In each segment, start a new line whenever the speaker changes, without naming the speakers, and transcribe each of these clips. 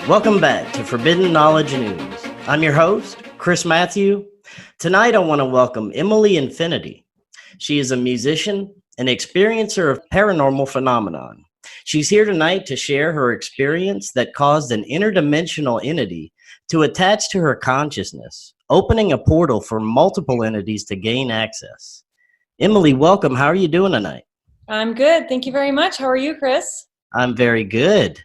Welcome back to Forbidden Knowledge News. I'm your host, Chris Matthew. Tonight I want to welcome Emily Infinity. She is a musician and experiencer of paranormal phenomenon. She's here tonight to share her experience that caused an interdimensional entity to attach to her consciousness, opening a portal for multiple entities to gain access. Emily, welcome. How are you doing tonight?
I'm good. Thank you very much. How are you, Chris?
I'm very good.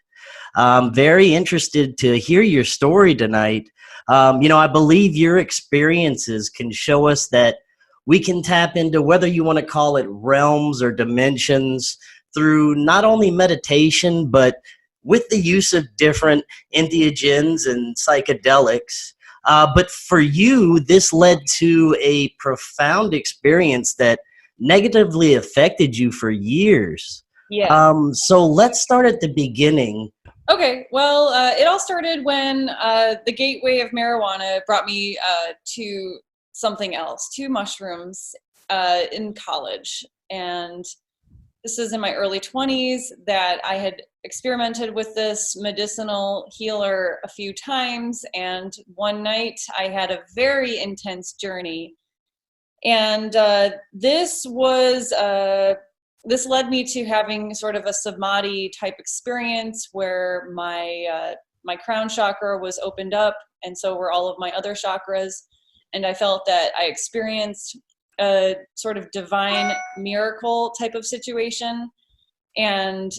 I'm very interested to hear your story tonight. I believe your experiences can show us that we can tap into, whether you want to call it realms or dimensions, through not only meditation, but with the use of different entheogens and psychedelics. But for you, this led to a profound experience that negatively affected you for years.
Yeah.
So let's start at the beginning.
Okay. Well, it all started when the gateway of marijuana brought me to something else, to mushrooms in college. And this is in my early 20s that I had experimented with this medicinal healer a few times. And one night I had a very intense journey. And this led me to having sort of a samadhi type experience where my crown chakra was opened up, and so were all of my other chakras. And I felt that I experienced a sort of divine miracle type of situation. And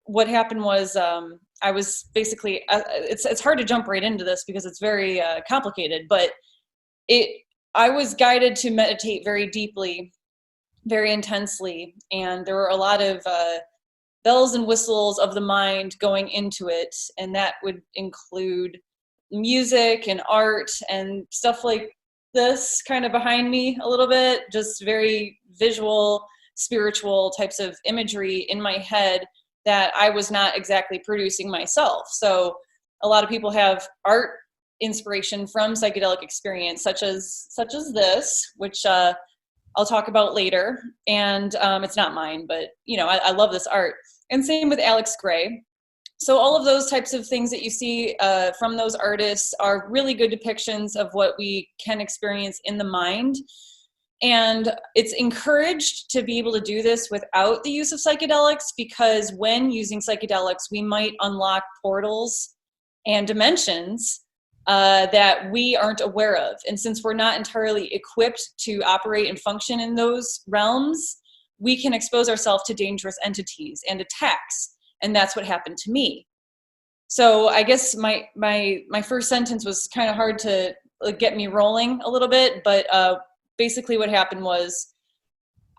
what happened was I was basically, it's hard to jump right into this because it's very complicated, but I was guided to meditate very deeply, very intensely, and there were a lot of bells and whistles of the mind going into it, and that would include music and art and stuff like this kind of behind me a little bit, just very visual, spiritual types of imagery in my head that I was not exactly producing myself. So a lot of people have art inspiration from psychedelic experience, such as this, which I'll talk about later, and it's not mine, but I love this art. And same with Alex Gray. So all of those types of things that you see from those artists are really good depictions of what we can experience in the mind. And it's encouraged to be able to do this without the use of psychedelics, because when using psychedelics, we might unlock portals and dimensions that we aren't aware of. And since we're not entirely equipped to operate and function in those realms, we can expose ourselves to dangerous entities and attacks. And that's what happened to me. So I guess my first sentence was kind of hard to get me rolling a little bit, but basically what happened was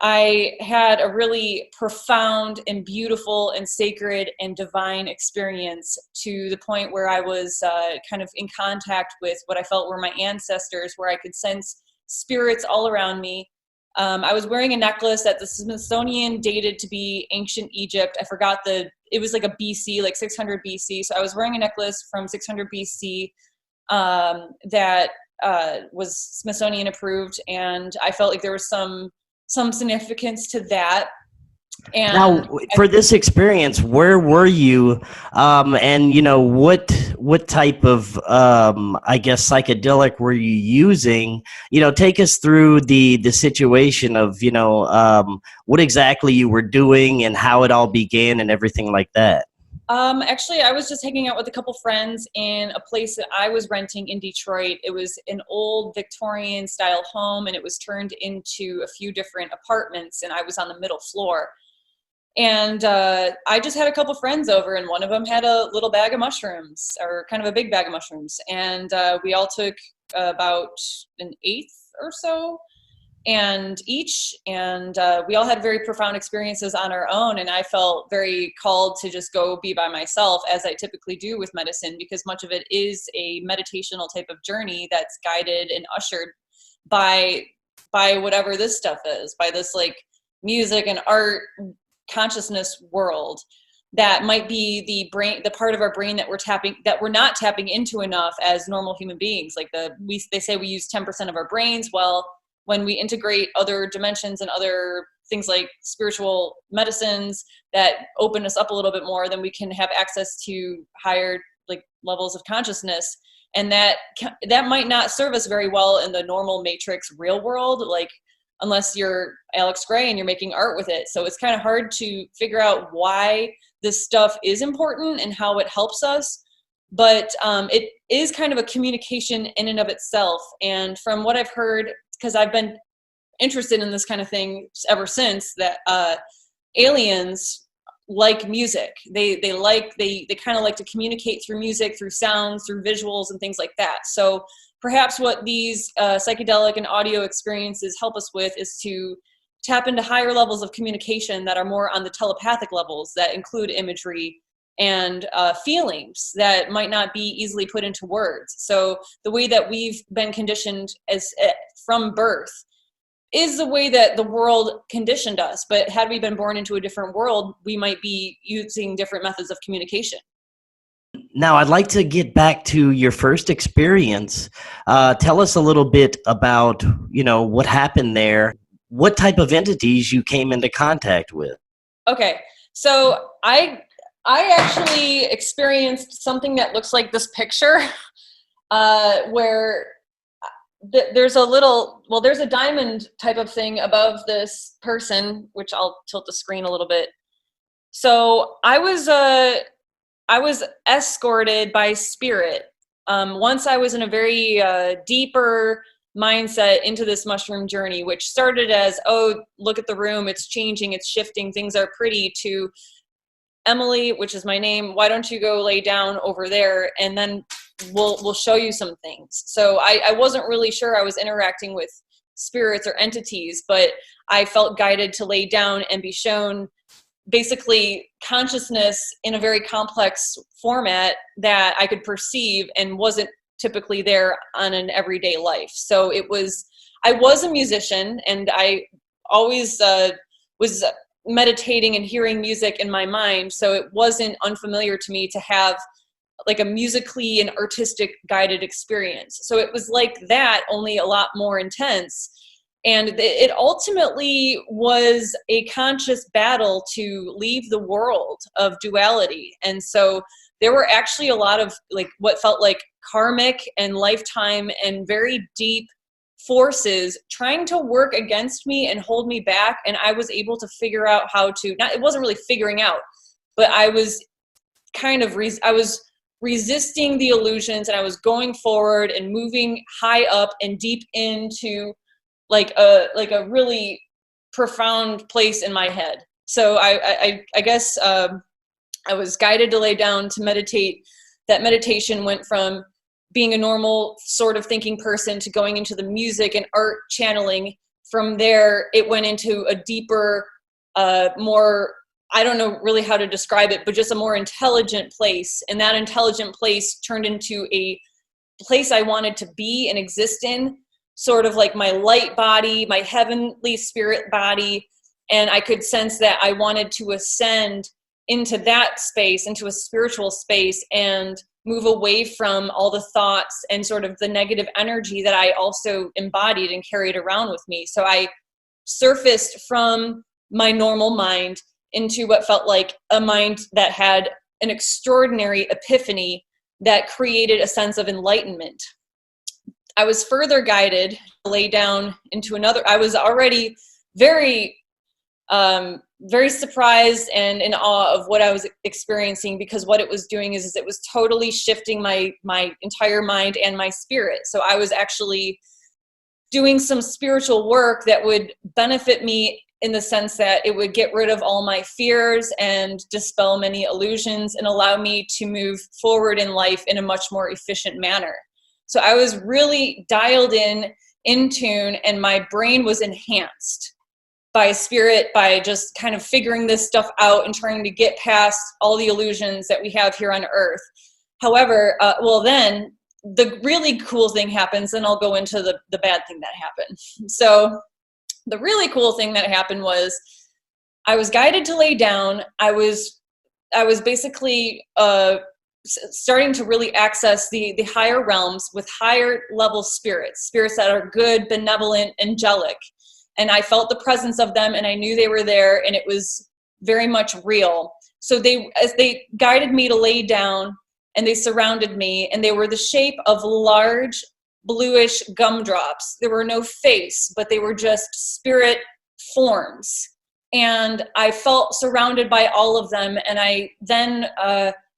I had a really profound and beautiful and sacred and divine experience, to the point where I was kind of in contact with what I felt were my ancestors, where I could sense spirits all around me. I was wearing a necklace that the Smithsonian dated to be ancient Egypt. I forgot it was like a BC, like 600 BC. So I was wearing a necklace from 600 BC that was Smithsonian approved. And I felt like there was some significance to that. And
now, for this experience, where were you, and what type of I guess psychedelic were you using? Take us through the situation of what exactly you were doing and how it all began and everything like that.
Actually, I was just hanging out with a couple friends in a place that I was renting in Detroit. It was an old Victorian style home, and it was turned into a few different apartments, and I was on the middle floor. And I just had a couple friends over, and one of them had a little bag of mushrooms, or kind of a big bag of mushrooms. And we all took about an eighth or so and we all had very profound experiences on our own. And I felt very called to just go be by myself, as I typically do with medicine, because much of it is a meditational type of journey that's guided and ushered by whatever this stuff is, by this like music and art consciousness world that might be the part of our brain that we're not tapping into enough as normal human beings. Like they say we use 10% of our brains. Well, when we integrate other dimensions and other things like spiritual medicines that open us up a little bit more, then we can have access to higher like levels of consciousness. And that might not serve us very well in the normal matrix real world, like unless you're Alex Gray and you're making art with it. So it's kind of hard to figure out why this stuff is important and how it helps us. But it is kind of a communication in and of itself. And from what I've heard, because I've been interested in this kind of thing ever since, that aliens like music. They kind of like to communicate through music, through sounds, through visuals and things like that. So perhaps what these psychedelic and audio experiences help us with is to tap into higher levels of communication that are more on the telepathic levels, that include imagery and feelings that might not be easily put into words. So the way that we've been conditioned as from birth is the way that the world conditioned us. But had we been born into a different world, we might be using different methods of communication.
Now, I'd like to get back to your first experience. Tell us a little bit about, what happened there, what type of entities you came into contact with.
Okay, so I actually experienced something that looks like this picture, where there's a diamond type of thing above this person, which I'll tilt the screen a little bit. So I was escorted by spirit. Once I was in a very deeper mindset into this mushroom journey, which started as, oh, look at the room, it's changing, it's shifting, things are pretty, to Emily, which is my name, why don't you go lay down over there and then we'll show you some things. So I wasn't really sure I was interacting with spirits or entities, but I felt guided to lay down and be shown basically consciousness in a very complex format that I could perceive and wasn't typically there on an everyday life. So I was a musician, and I always was meditating and hearing music in my mind. So it wasn't unfamiliar to me to have like a musically and artistic guided experience. So it was like that, only a lot more intense. And it ultimately was a conscious battle to leave the world of duality. And so there were actually a lot of like what felt like karmic and lifetime and very deep forces trying to work against me and hold me back. And I was able to figure out how to, it wasn't really figuring out, but I was kind of, I was resisting the illusions, and I was going forward and moving high up and deep into like a really profound place in my head. So I guess I was guided to lay down to meditate. That meditation went from being a normal sort of thinking person to going into the music and art channeling. From there, it went into a deeper, more, I don't know really how to describe it, but just a more intelligent place. And that intelligent place turned into a place I wanted to be and exist in, sort of like my light body, my heavenly spirit body. And I could sense that I wanted to ascend into that space, into a spiritual space, and move away from all the thoughts and sort of the negative energy that I also embodied and carried around with me. So I surfaced from my normal mind into what felt like a mind that had an extraordinary epiphany that created a sense of enlightenment. I was further guided to lay down into another. I was already very, very surprised and in awe of what I was experiencing, because what it was doing is it was totally shifting my entire mind and my spirit. So I was actually doing some spiritual work that would benefit me in the sense that it would get rid of all my fears and dispel many illusions and allow me to move forward in life in a much more efficient manner. So I was really dialed in tune, and my brain was enhanced by spirit, by just kind of figuring this stuff out and trying to get past all the illusions that we have here on Earth. However, then the really cool thing happens, and I'll go into the bad thing that happened. So the really cool thing that happened was I was guided to lay down. I was basically starting to really access the higher realms with higher level spirits that are good, benevolent, angelic. And I felt the presence of them, and I knew they were there, and it was very much real. So as they guided me to lay down, and they surrounded me, and they were the shape of large bluish gumdrops. There were no face, but they were just spirit forms. And I felt surrounded by all of them, and I then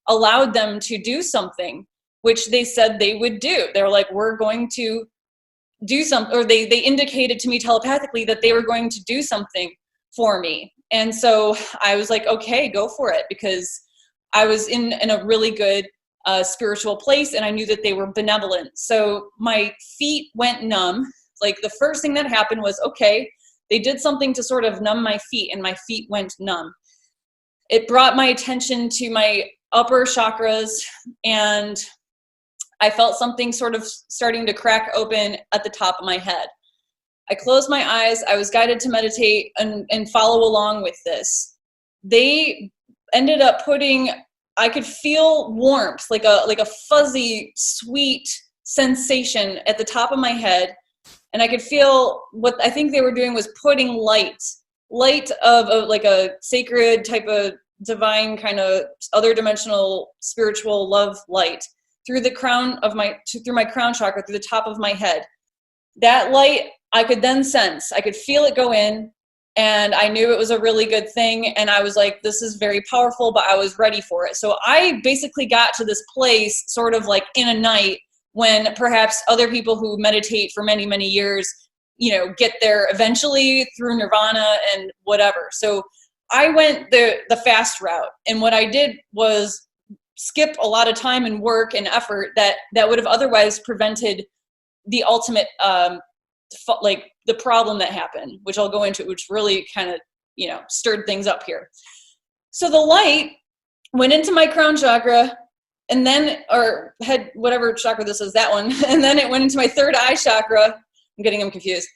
allowed them to do something, which they said they would do. They were like, we're going to do something, or they indicated to me telepathically that they were going to do something for me. And so I was like, okay, go for it, because I was in a really good spiritual place, and I knew that they were benevolent. So my feet went numb. Like the first thing that happened was, okay, they did something to sort of numb my feet, and my feet went numb. It brought my attention to my upper chakras, and I felt something sort of starting to crack open at the top of my head. I closed my eyes. I was guided to meditate and follow along with this. They ended up I could feel warmth, like a fuzzy, sweet sensation at the top of my head. And I could feel what I think they were doing was putting light of like a sacred type of divine kind of other dimensional spiritual love light through the crown of through my crown chakra, through the top of my head. That light I could then sense. I could feel it go in, and I knew it was a really good thing. And I was like, this is very powerful, but I was ready for it. So I basically got to this place sort of like in a night, when perhaps other people who meditate for many, many years, get there eventually through nirvana and whatever. So I went the fast route. And what I did was skip a lot of time and work and effort that would have otherwise prevented the ultimate, like the problem that happened, which I'll go into, which really kind of, stirred things up here. So the light went into my crown chakra, and then, or head, whatever chakra this is, that one. And then it went into my third eye chakra. I'm getting them confused.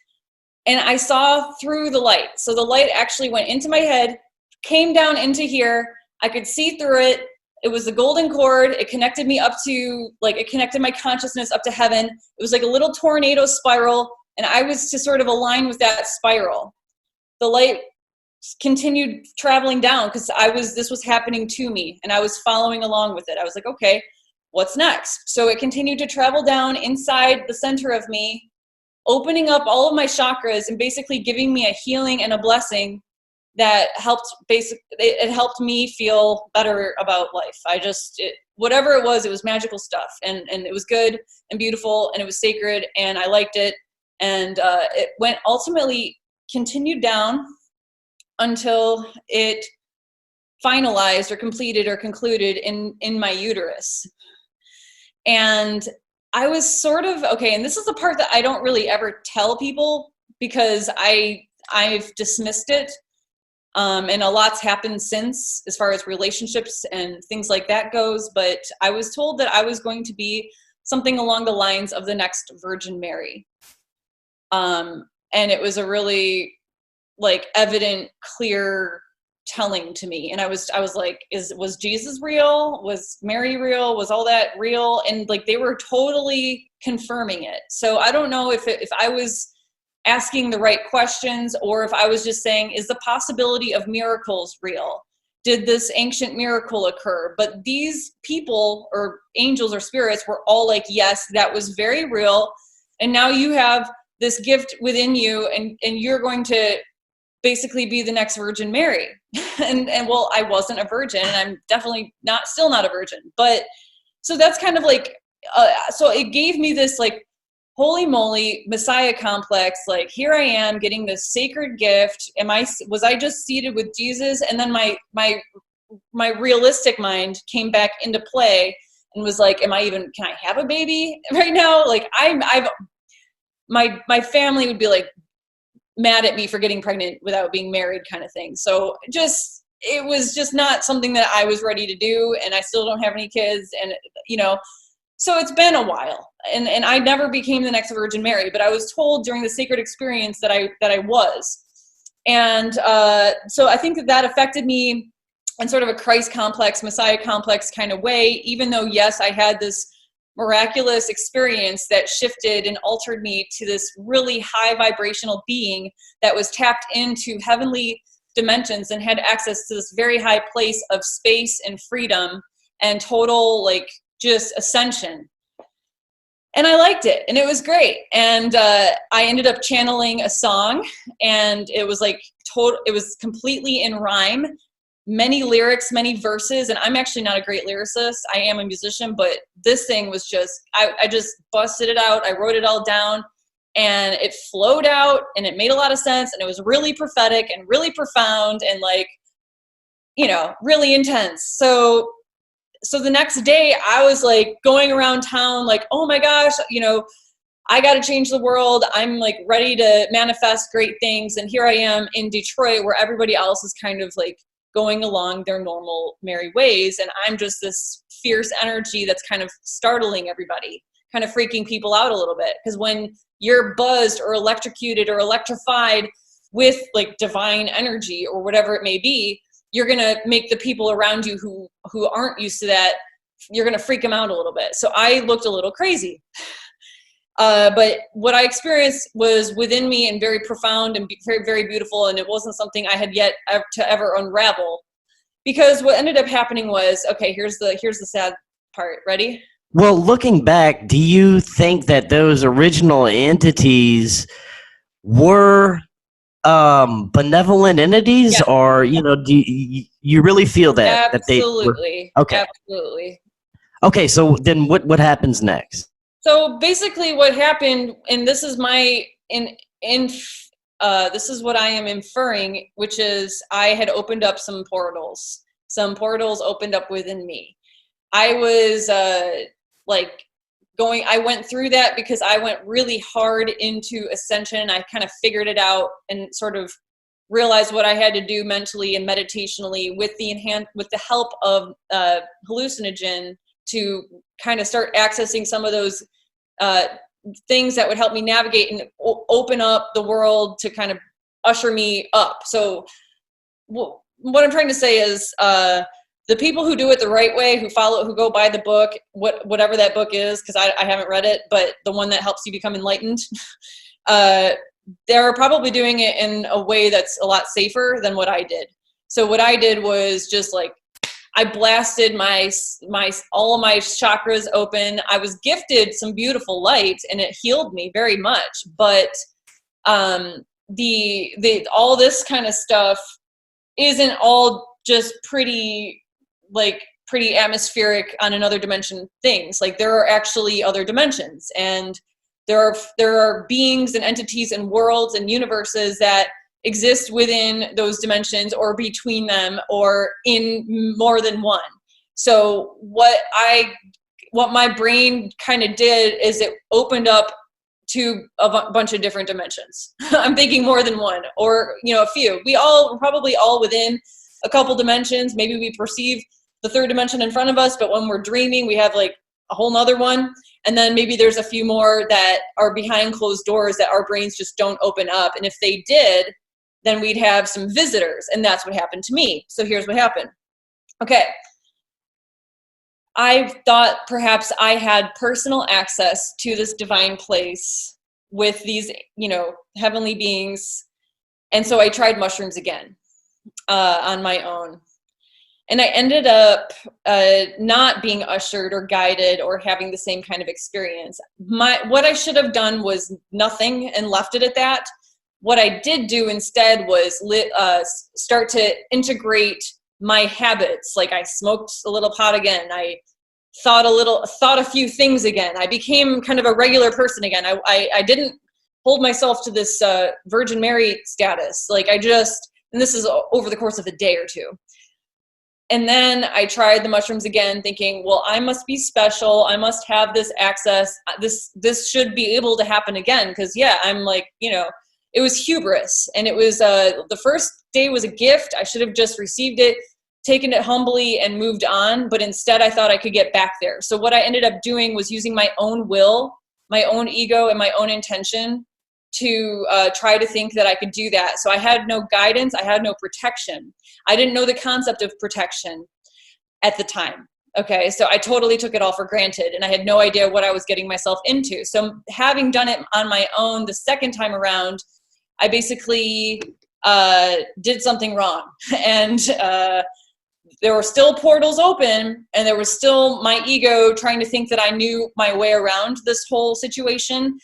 And I saw through the light. So the light actually went into my head, came down into here. I could see through it. It was the golden cord. It connected me up to, it connected my consciousness up to heaven. It was like a little tornado spiral. And I was to sort of align with that spiral. The light continued traveling down because this was happening to me, and I was following along with it. I was like, okay, what's next? So it continued to travel down inside the center of me, opening up all of my chakras and basically giving me a healing and a blessing that helped it helped me feel better about life. Whatever it was magical stuff, and it was good and beautiful, and it was sacred, and I liked it. And it went ultimately continued down until it finalized or completed or concluded in my uterus. And I was sort of, okay, and this is the part that I don't really ever tell people, because I've dismissed it. And a lot's happened since, as far as relationships and things like that goes. But I was told that I was going to be something along the lines of the next Virgin Mary. And it was a really evident, clear telling to me. And I was like, was Jesus real? Was Mary real? Was all that real? And they were totally confirming it. So I don't know if I was asking the right questions, or if I was just saying, is the possibility of miracles real? Did this ancient miracle occur? But these people or angels or spirits were all like, yes, that was very real. And now you have this gift within you, and you're going to basically be the next Virgin Mary. and well, I wasn't a virgin, and I'm definitely still not a virgin. But so that's kind of so it gave me this holy moly Messiah complex. Here I am getting this sacred gift. Was I just seated with Jesus? And then my realistic mind came back into play and was like, can I have a baby right now? My family would be mad at me for getting pregnant without being married, kind of thing. So it was just not something that I was ready to do. And I still don't have any kids. And, so it's been a while, and I never became the next Virgin Mary, but I was told during the sacred experience that I was. And so I think that affected me in sort of a Christ complex, Messiah complex kind of way, even though, yes, I had this miraculous experience that shifted and altered me to this really high vibrational being that was tapped into heavenly dimensions and had access to this very high place of space and freedom and total, like, just ascension. And I liked it, and it was great. And I ended up channeling a song, and it was like it was completely in rhyme, many lyrics, many verses. And I'm actually not a great lyricist. I am a musician, but this thing was just, I just busted it out. I wrote it all down, and it flowed out, and it made a lot of sense. And it was really prophetic and really profound and, like, you know, really intense. So the next day I was like going around town like, oh my gosh, you know, I got to change the world. I'm like ready to manifest great things. And here I am in Detroit, where everybody else is kind of like going along their normal merry ways. And I'm just this fierce energy that's kind of startling everybody, kind of freaking people out a little bit. Because when you're buzzed or electrocuted or electrified with like divine energy or whatever it may be, you're going to make the people around you who aren't used to that, you're going to freak them out a little bit. So I looked a little crazy. But what I experienced was within me and very profound and very, very beautiful. And it wasn't something I had yet to ever unravel. Because what ended up happening was, okay, here's the sad part. Ready?
Well, looking back, do you think that those original entities were benevolent entities,
Yeah.
or, you know, do you really feel that
Absolutely.
that they were? Okay.
Absolutely.
Okay, so then what happens next?
So basically what happened, and this is my this is what I am inferring, which is I had opened up some portals. Some portals opened up within me. I was I went through that because I went really hard into ascension. I kind of figured it out and sort of realized what I had to do mentally and meditationally with the help of hallucinogen to kind of start accessing some of those things that would help me navigate and open up the world to kind of usher me up. So what I'm trying to say is the people who do it the right way, who go by the book, whatever that book is, because I haven't read it, but the one that helps you become enlightened, they're probably doing it in a way that's a lot safer than what I did. So what I did was just like, I blasted all of my chakras open. I was gifted some beautiful light, and it healed me very much. But all this kind of stuff isn't all just pretty atmospheric on another dimension things. Like, there are actually other dimensions, and there are beings and entities and worlds and universes that exist within those dimensions or between them or in more than one. So what my brain kind of did is it opened up to a bunch of different dimensions. I'm thinking more than one, or, you know, a few. We're probably all within a couple dimensions. Maybe we perceive the third dimension in front of us, but when we're dreaming, we have like a whole nother one. And then maybe there's a few more that are behind closed doors that our brains just don't open up. And if they did, then we'd have some visitors. And that's what happened to me. So here's what happened. Okay. I thought perhaps I had personal access to this divine place with these, you know, heavenly beings. And so I tried mushrooms again on my own. And I ended up not being ushered or guided or having the same kind of experience. What I should have done was nothing and left it at that. What I did do instead was start to integrate my habits. Like, I smoked a little pot again. I thought a few things again. I became kind of a regular person again. I didn't hold myself to this Virgin Mary status. Like, and this is over the course of a day or two. And then I tried the mushrooms again, thinking, well, I must be special. I must have this access. This should be able to happen again. Because, yeah, I'm like, you know, it was hubris. And it was the first day was a gift. I should have just received it, taken it humbly, and moved on. But instead, I thought I could get back there. So what I ended up doing was using my own will, my own ego, and my own intention to try to think that I could do that. So I had no guidance. I had no protection. I didn't know the concept of protection at the time. Okay, so I totally took it all for granted, and I had no idea what I was getting myself into. So having done it on my own the second time around, I basically did something wrong. And there were still portals open, and there was still my ego trying to think that I knew my way around this whole situation.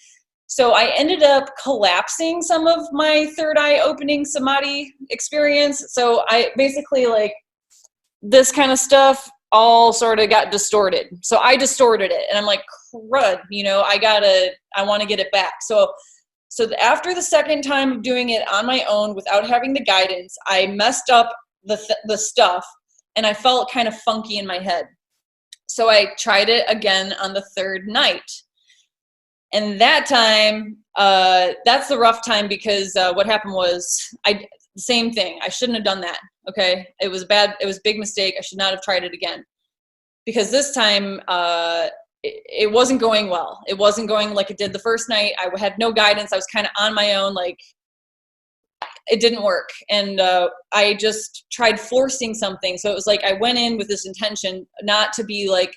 So I ended up collapsing some of my third eye opening samadhi experience. So I basically, like, this kind of stuff all sort of got distorted. So I distorted it, and I'm like, crud, you know, I want to get it back. So after the second time of doing it on my own without having the guidance, I messed up the stuff, and I felt kind of funky in my head. So I tried it again on the third night. And that time, that's the rough time, because what happened was same thing. I shouldn't have done that. Okay. It was bad. It was a big mistake. I should not have tried it again, because this time, it wasn't going well. It wasn't going like it did the first night. I had no guidance. I was kind of on my own. Like, it didn't work. And I just tried forcing something. So it was like I went in with this intention not to be like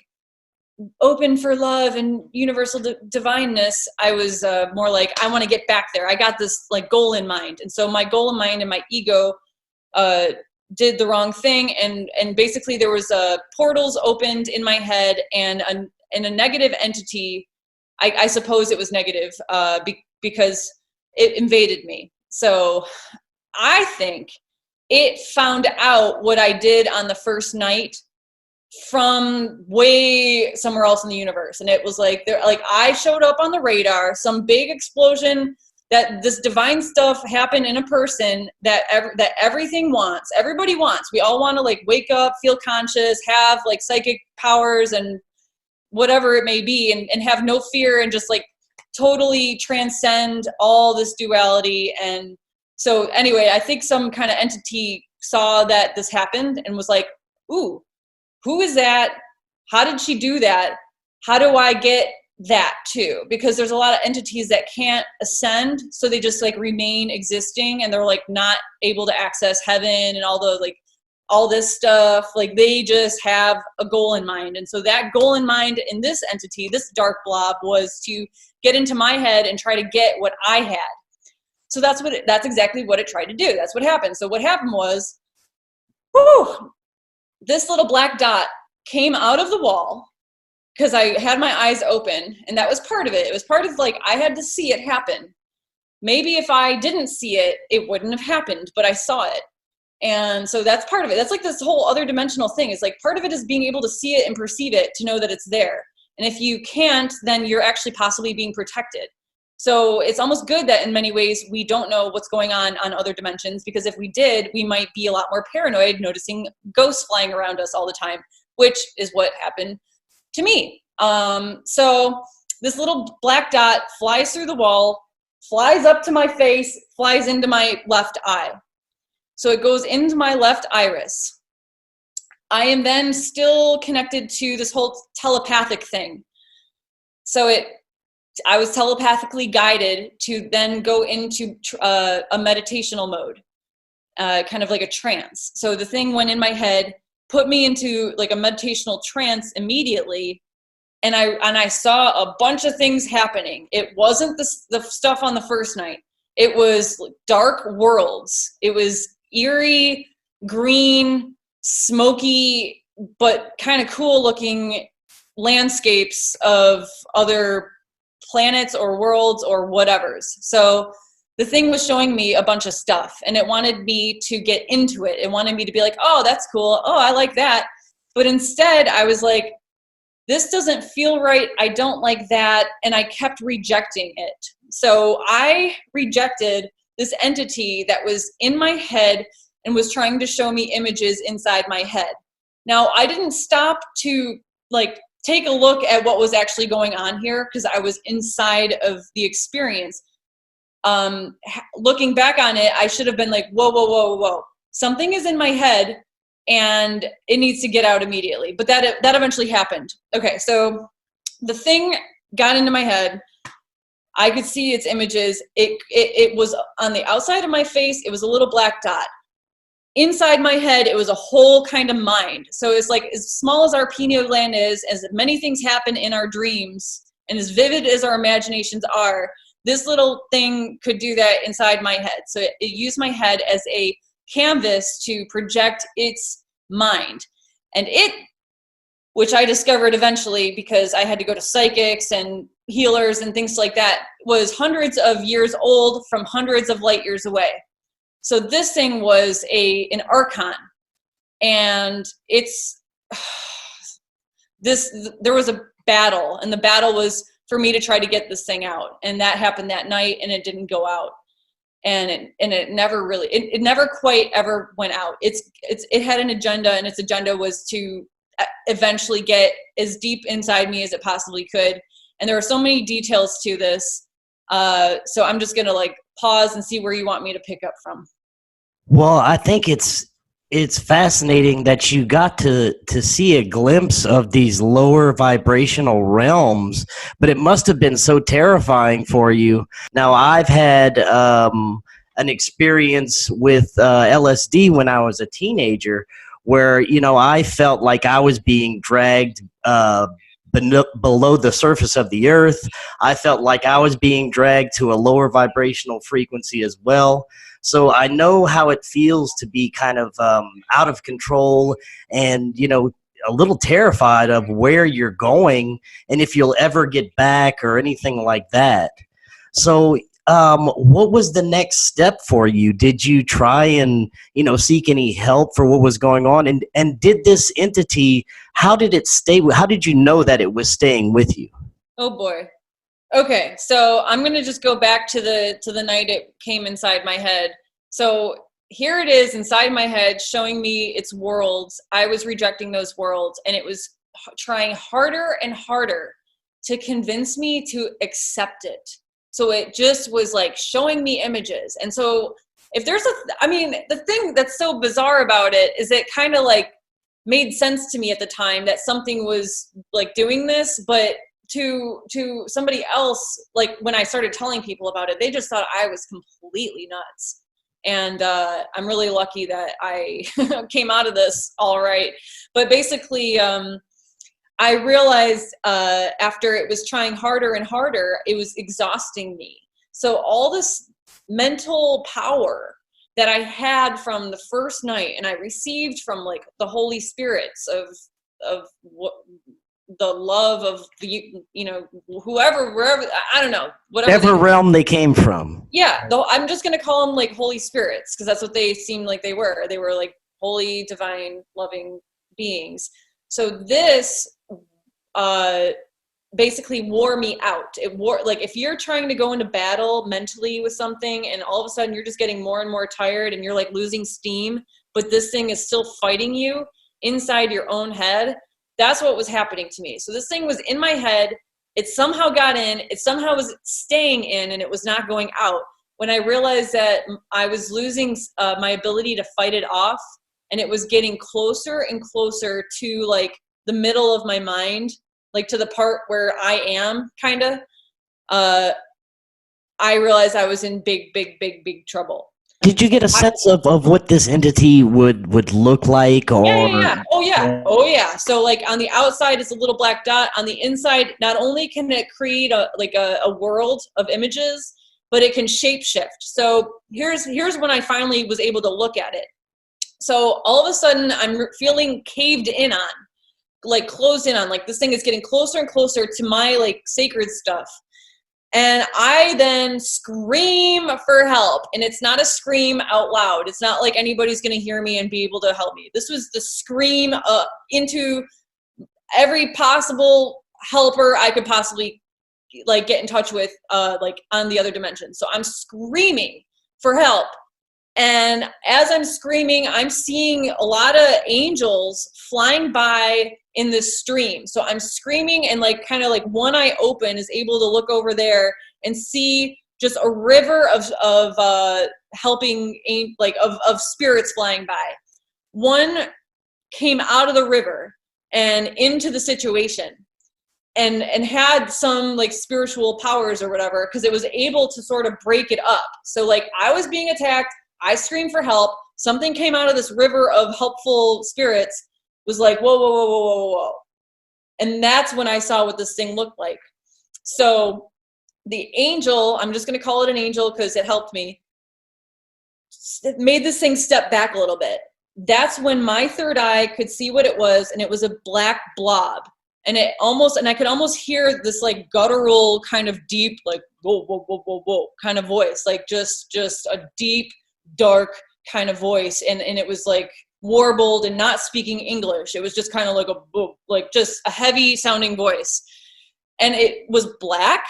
open for love and universal divineness. I was more like, I want to get back there. I got this like goal in mind. And so my goal in mind and my ego did the wrong thing. And basically there was portals opened in my head, and a negative entity, I suppose it was negative because it invaded me. So I think it found out what I did on the first night from way somewhere else in the universe. And it was like, I showed up on the radar, some big explosion, that this divine stuff happened in a person that everything wants. Everybody wants. We all want to like wake up, feel conscious, have like psychic powers and whatever it may be, and have no fear, and just like totally transcend all this duality. And so anyway, I think some kind of entity saw that this happened and was like, ooh, who is that? How did she do that? How do I get that too? Because there's a lot of entities that can't ascend, so they just like remain existing, and they're like not able to access heaven and all this stuff. Like, they just have a goal in mind. And so that goal in mind in this entity, this dark blob, was to get into my head and try to get what I had. So that's exactly what it tried to do. That's what happened. So what happened was, this little black dot came out of the wall, because I had my eyes open, and that was part of it. It was part of like, I had to see it happen. Maybe if I didn't see it, it wouldn't have happened, but I saw it. And so that's part of it. That's like this whole other dimensional thing. Is like, part of it is being able to see it and perceive it, to know that it's there. And if you can't, then you're actually possibly being protected. So it's almost good that in many ways we don't know what's going on other dimensions, because if we did, we might be a lot more paranoid, noticing ghosts flying around us all the time, which is what happened to me. So this little black dot flies through the wall, flies up to my face, flies into my left eye. So it goes into my left iris. I am then still connected to this whole telepathic thing. So I was telepathically guided to then go into a meditational mode, kind of like a trance. So the thing went in my head, put me into like a meditational trance immediately. And I saw a bunch of things happening. It wasn't the stuff on the first night. It was dark worlds. It was eerie, green, smoky, but kind of cool looking landscapes of other planets or worlds or whatevers. So the thing was showing me a bunch of stuff, and it wanted me to get into it. It wanted me to be like, oh, that's cool. Oh, I like that. But instead I was like, this doesn't feel right. I don't like that. And I kept rejecting it. So I rejected this entity that was in my head and was trying to show me images inside my head. Now, I didn't stop to like take a look at what was actually going on here, because I was inside of the experience. Looking back on it, I should have been like, whoa, whoa, whoa, whoa. Something is in my head and it needs to get out immediately. But that eventually happened. Okay, so the thing got into my head. I could see its images. It was on the outside of my face. It was a little black dot. Inside my head, it was a whole kind of mind. So it's like as small as our pineal gland is, as many things happen in our dreams, and as vivid as our imaginations are, this little thing could do that inside my head. So it used my head as a canvas to project its mind. And it, which I discovered eventually because I had to go to psychics and healers and things like that, was hundreds of years old from hundreds of light years away. So this thing was an Archon, and there was a battle, and the battle was for me to try to get this thing out, and that happened that night, and it didn't go out, and it never really, it never quite ever went out. It had an agenda, and its agenda was to eventually get as deep inside me as it possibly could, and there are so many details to this. So I'm just gonna like pause and see where you want me to pick up from.
Well, I think it's fascinating that you got to see a glimpse of these lower vibrational realms, but it must have been so terrifying for you. Now, I've had an experience with LSD when I was a teenager, where I felt like I was being dragged below the surface of the earth. I felt like I was being dragged to a lower vibrational frequency as well. So I know how it feels to be kind of out of control and, a little terrified of where you're going and if you'll ever get back or anything like that. So what was the next step for you? Did you try and, seek any help for what was going on? And did this entity, how did it stay? How did you know that it was staying with you?
Oh boy. Okay, so I'm gonna just go back to the night it came inside my head. So here it is inside my head, showing me its worlds. I was rejecting those worlds, and it was trying harder and harder to convince me to accept it. So it just was like showing me images. And so if there's the thing that's so bizarre about it is it kind of like made sense to me at the time that something was like doing this, but to somebody else, like when I started telling people about it, they just thought I was completely nuts. And I'm really lucky that I came out of this all right. But basically, I realized after it was trying harder and harder, it was exhausting me. So all this mental power that I had from the first night, and I received from like the Holy Spirits of what, the love of the, whoever, wherever, I don't know,
whatever realm they came from.
Yeah, though I'm just gonna call them like Holy Spirits because that's what they seemed like they were. They were like holy, divine, loving beings. So this basically wore me out. It wore, like, if you're trying to go into battle mentally with something and all of a sudden you're just getting more and more tired and you're like losing steam, but this thing is still fighting you inside your own head, that's what was happening to me. So this thing was in my head. It somehow got in. It somehow was staying in, and it was not going out. When I realized that I was losing my ability to fight it off, and it was getting closer and closer to like the middle of my mind, like to the part where I am, kind of, I realized I was in big, big, big, big trouble.
Did you get a sense of what this entity would look like? Or
Yeah. Oh yeah. So like on the outside it's a little black dot. On the inside, not only can it create a world of images, but it can shapeshift. So here's when I finally was able to look at it. So all of a sudden I'm feeling caved in on, like closed in on, like this thing is getting closer and closer to my like sacred stuff. And I then scream for help. And it's not a scream out loud. It's not like anybody's going to hear me and be able to help me. This was the scream into every possible helper I could possibly like get in touch with, like on the other dimension. So I'm screaming for help. And as I'm screaming, I'm seeing a lot of angels flying by in this stream. So I'm screaming, and like kind of like one eye open is able to look over there and see just a river of helping, like of spirits flying by. One came out of the river and into the situation. and had some like spiritual powers or whatever, because it was able to sort of break it up. So like I was being attacked, I screamed for help, something came out of this river of helpful spirits, was like, whoa, whoa, whoa, whoa, whoa, whoa. And that's when I saw what this thing looked like. So the angel, I'm just going to call it an angel because it helped me, it made this thing step back a little bit. That's when my third eye could see what it was, and it was a black blob. And I could almost hear this like guttural kind of deep, like whoa, whoa, whoa, whoa, whoa kind of voice, like just a deep, dark kind of voice. And it was like warbled and not speaking English. It was just kind of like like just a heavy sounding voice. And it was black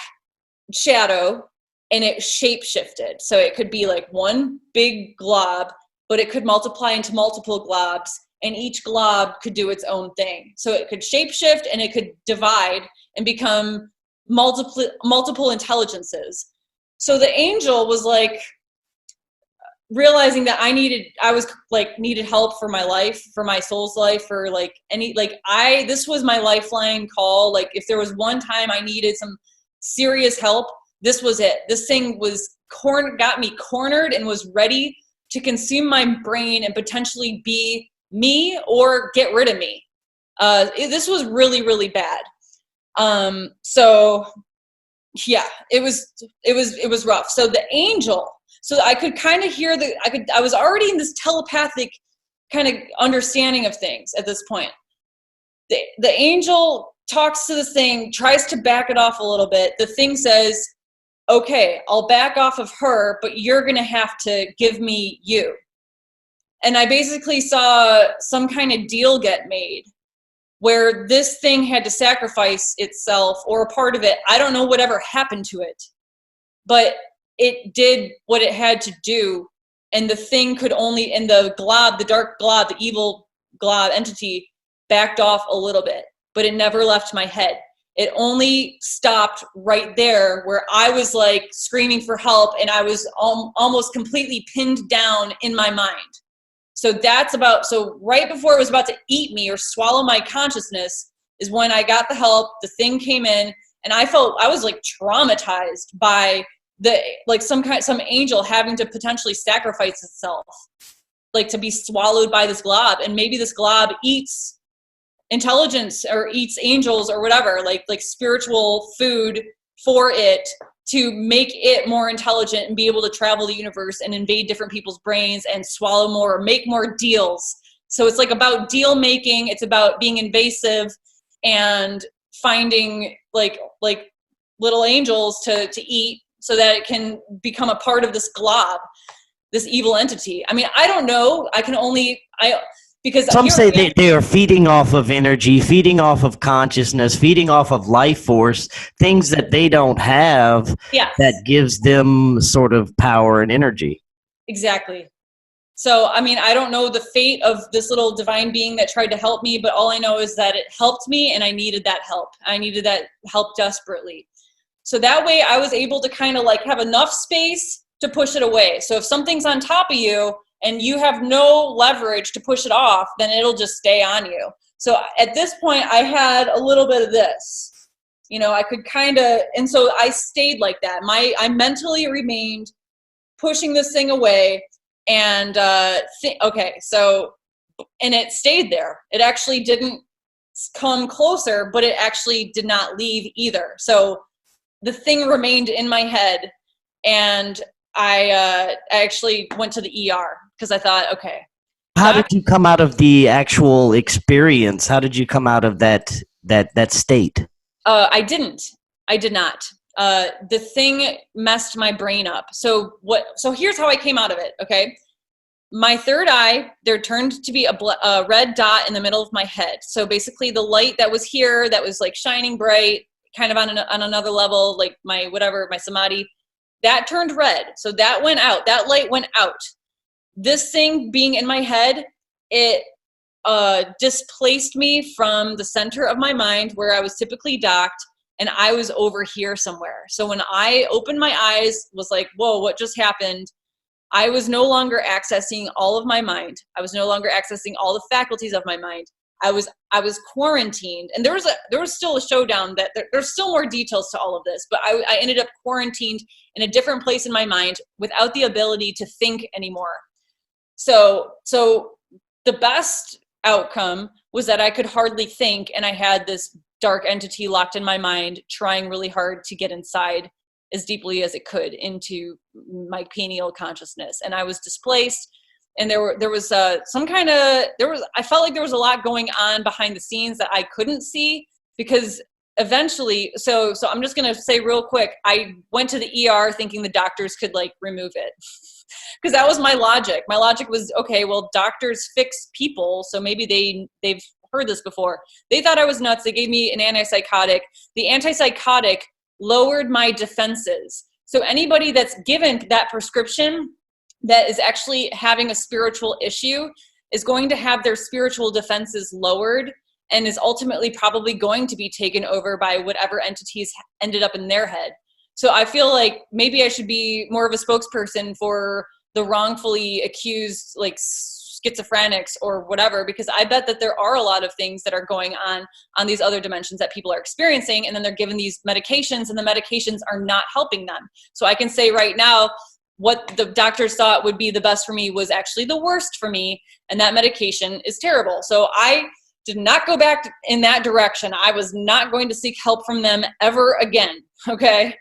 shadow, and it shape shifted. So it could be like one big glob, but it could multiply into multiple globs, and each glob could do its own thing. So it could shapeshift, and it could divide and become multiple intelligences. So the angel was like realizing that I needed help for my life, for my soul's life, for like this was my lifeline call. Like if there was one time I needed some serious help, this was it. This thing got me cornered and was ready to consume my brain and potentially be me or get rid of me. This was really, really bad. So yeah, it was rough. So the angel, so I could kind of hear I was already in this telepathic kind of understanding of things at this point. The angel talks to the thing, tries to back it off a little bit. The thing says, okay, I'll back off of her, but you're going to have to give me you. And I basically saw some kind of deal get made where this thing had to sacrifice itself or a part of it. I don't know whatever happened to it, but it did what it had to do. And the thing could only, and the dark glob, the evil glob entity backed off a little bit, but it never left my head. It only stopped right there where I was like screaming for help, and I was almost completely pinned down in my mind. So right before it was about to eat me or swallow my consciousness is when I got the help. The thing came in, and I was like traumatized by some angel having to potentially sacrifice itself, like to be swallowed by this glob. And maybe this glob eats intelligence or eats angels or whatever, like spiritual food for it to make it more intelligent and be able to travel the universe and invade different people's brains and swallow more or make more deals. So it's like about deal making. It's about being invasive and finding like little angels to eat so that it can become a part of this glob, this evil entity. I mean, I don't know. Because
some say they are feeding off of energy, feeding off of consciousness, feeding off of life force, things that they don't have.
Yes.
That gives them sort of power and energy.
Exactly. So, I mean, I don't know the fate of this little divine being that tried to help me, but all I know is that it helped me, and I needed that help. I needed that help desperately. So that way I was able to kind of like have enough space to push it away. So if something's on top of you and you have no leverage to push it off, then it'll just stay on you. So at this point I had a little bit of this, I could and so I stayed like that. I mentally remained pushing this thing away, and and it stayed there. It actually didn't come closer, but it actually did not leave either. So the thing remained in my head, and I actually went to the ER because I thought, okay.
How did you come out of the actual experience? How did you come out of that state?
I did not. The thing messed my brain up. So here's how I came out of it. Okay. My third eye, there turned to be a red dot in the middle of my head. So basically the light that was here, that was like shining bright, kind of on another level, like my samadhi, that turned red. So that went out. That light went out. This thing being in my head, it displaced me from the center of my mind where I was typically docked, and I was over here somewhere. So when I opened my eyes, was like, whoa, what just happened? I was no longer accessing all of my mind. I was no longer accessing all the faculties of my mind. I was quarantined, and there was still a showdown that there's still more details to all of this, but I ended up quarantined in a different place in my mind without the ability to think anymore. So the best outcome was that I could hardly think, and I had this dark entity locked in my mind, trying really hard to get inside as deeply as it could into my pineal consciousness. And I was displaced, and I felt like there was a lot going on behind the scenes that I couldn't see, because eventually, so I'm just going to say real quick, I went to the ER thinking the doctors could like remove it. Because that was my logic. My logic was, okay, well, doctors fix people, so maybe they've heard this before. They thought I was nuts. They gave me an antipsychotic. The antipsychotic lowered my defenses. So anybody that's given that prescription that is actually having a spiritual issue is going to have their spiritual defenses lowered, and is ultimately probably going to be taken over by whatever entities ended up in their head. So I feel like maybe I should be more of a spokesperson for the wrongfully accused, like schizophrenics or whatever, because I bet that there are a lot of things that are going on these other dimensions that people are experiencing, and then they're given these medications, and the medications are not helping them. So I can say right now, what the doctors thought would be the best for me was actually the worst for me, and that medication is terrible. So I did not go back in that direction. I was not going to seek help from them ever again, okay?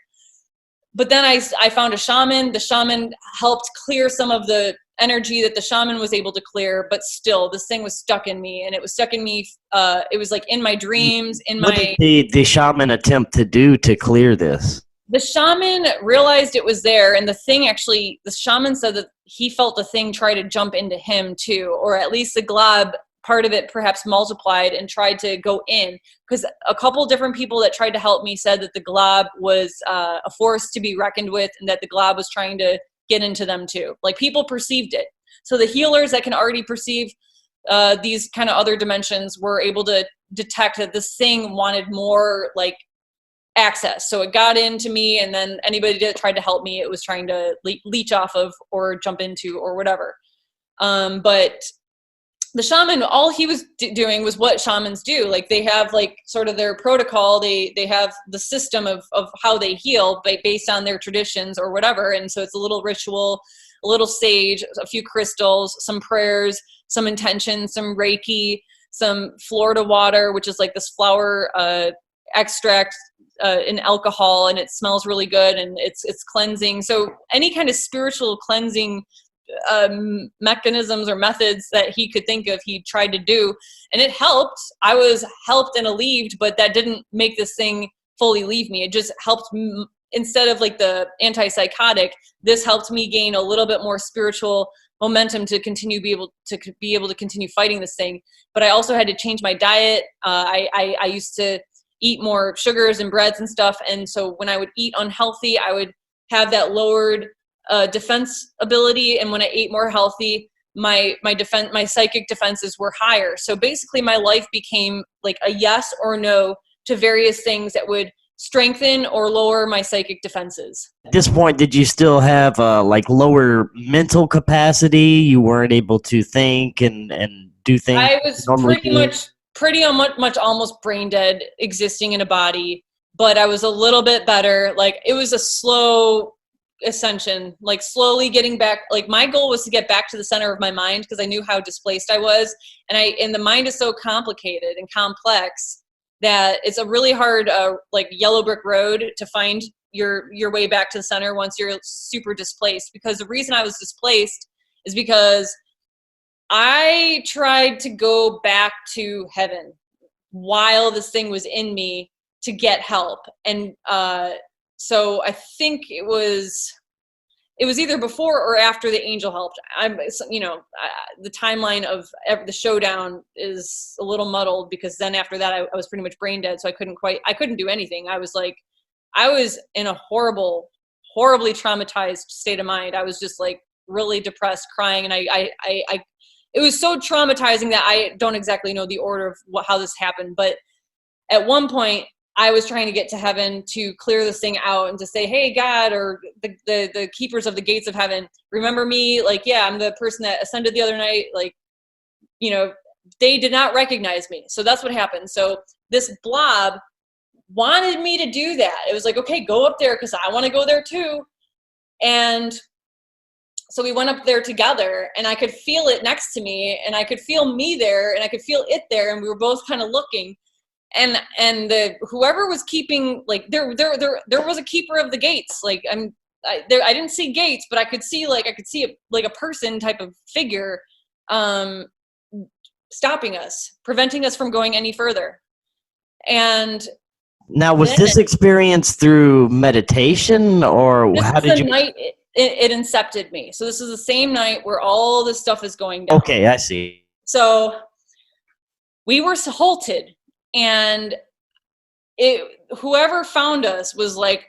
But then I found a shaman. The shaman helped clear some of the energy that the shaman was able to clear, but still, this thing was stuck in me, and it was stuck in me. It was like in my dreams,
What did the shaman attempt to do to clear this?
The shaman realized it was there, and the shaman said that he felt the thing try to jump into him too, or at least the glob part of it perhaps multiplied and tried to go in, because a couple different people that tried to help me said that the glob was a force to be reckoned with, and that the glob was trying to get into them too. Like, people perceived it. So the healers that can already perceive these kind of other dimensions were able to detect that this thing wanted more like access. So it got into me, and then anybody that tried to help me, it was trying to leech off of or jump into or whatever. But the shaman, all he was doing was what shamans do. Like, they have like sort of their protocol. They have the system of how they heal based on their traditions or whatever. And so it's a little ritual, a little sage, a few crystals, some prayers, some intention, some Reiki, some Florida water, which is like this flower extract in alcohol, and it smells really good, and it's cleansing. So any kind of spiritual cleansing mechanisms or methods that he could think of, he tried to do, and it helped. I was helped and relieved, but that didn't make this thing fully leave me. It just helped instead of like the antipsychotic, this helped me gain a little bit more spiritual momentum to be able to continue fighting this thing. But I also had to change my diet. I used to eat more sugars and breads and stuff, and so when I would eat unhealthy, I would have that lowered defense ability, and when I ate more healthy, my psychic defenses were higher. So basically my life became like a yes or no to various things that would strengthen or lower my psychic defenses.
At this point, did you still have like lower mental capacity? You weren't able to think and do things?
I was pretty much almost brain dead, existing in a body, but I was a little bit better. Like, it was a slow ascension, like slowly getting back. Like, my goal was to get back to the center of my mind, because I knew how displaced I was, and the mind is so complicated and complex that it's a really hard like yellow brick road to find your way back to the center once you're super displaced. Because the reason I was displaced is because I tried to go back to heaven while this thing was in me to get help. And so I think it was either before or after the angel helped. The timeline of the showdown is a little muddled, because then after that I was pretty much brain dead. So I couldn't do anything. I was in a horribly traumatized state of mind. I was just like really depressed, crying. And it was so traumatizing that I don't exactly know the order of how this happened. But at one point, I was trying to get to heaven to clear this thing out and to say, hey, God, or the keepers of the gates of heaven, remember me? Like, yeah, I'm the person that ascended the other night. Like, they did not recognize me. So that's what happened. So this blob wanted me to do that. It was like, okay, go up there because I want to go there too. And so we went up there together, and I could feel it next to me, and I could feel me there, and I could feel it there, and we were both kind of looking. And the whoever was keeping, like, there was a keeper of the gates. Like, I didn't see gates, but I could see a person type of figure stopping us, preventing us from going any further. And
now, was this experience through meditation, or how did you?
Night it incepted me. So this is the same night where all this stuff is going down.
Okay, I see.
So we were halted, and whoever found us was like,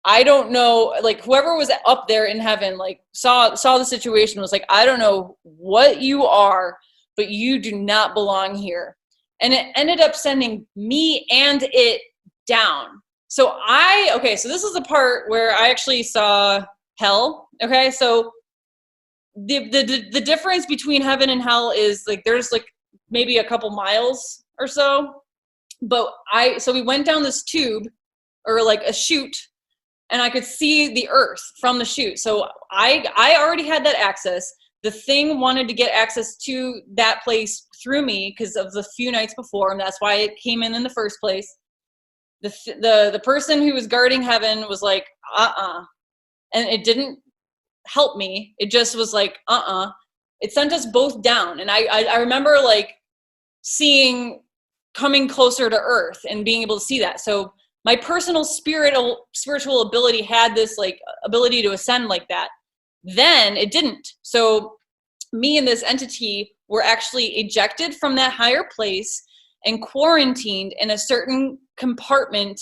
I don't know, like, whoever was up there in heaven, like, saw the situation, was like, I don't know what you are, but you do not belong here. And it ended up sending me and it down. So so this is the part where I actually saw hell. Okay, so the difference between heaven and hell is, like, there's like maybe a couple miles or so. But so we went down this tube, or like a chute, and I could see the earth from the chute. So I already had that access. The thing wanted to get access to that place through me because of the few nights before, and that's why it came in the first place. The person who was guarding heaven was like, and it didn't help me. It just was like, It sent us both down, and I remember, like, coming closer to earth and being able to see that. So my personal spiritual ability had this, like, ability to ascend like that. Then it didn't. So me and this entity were actually ejected from that higher place and quarantined in a certain compartment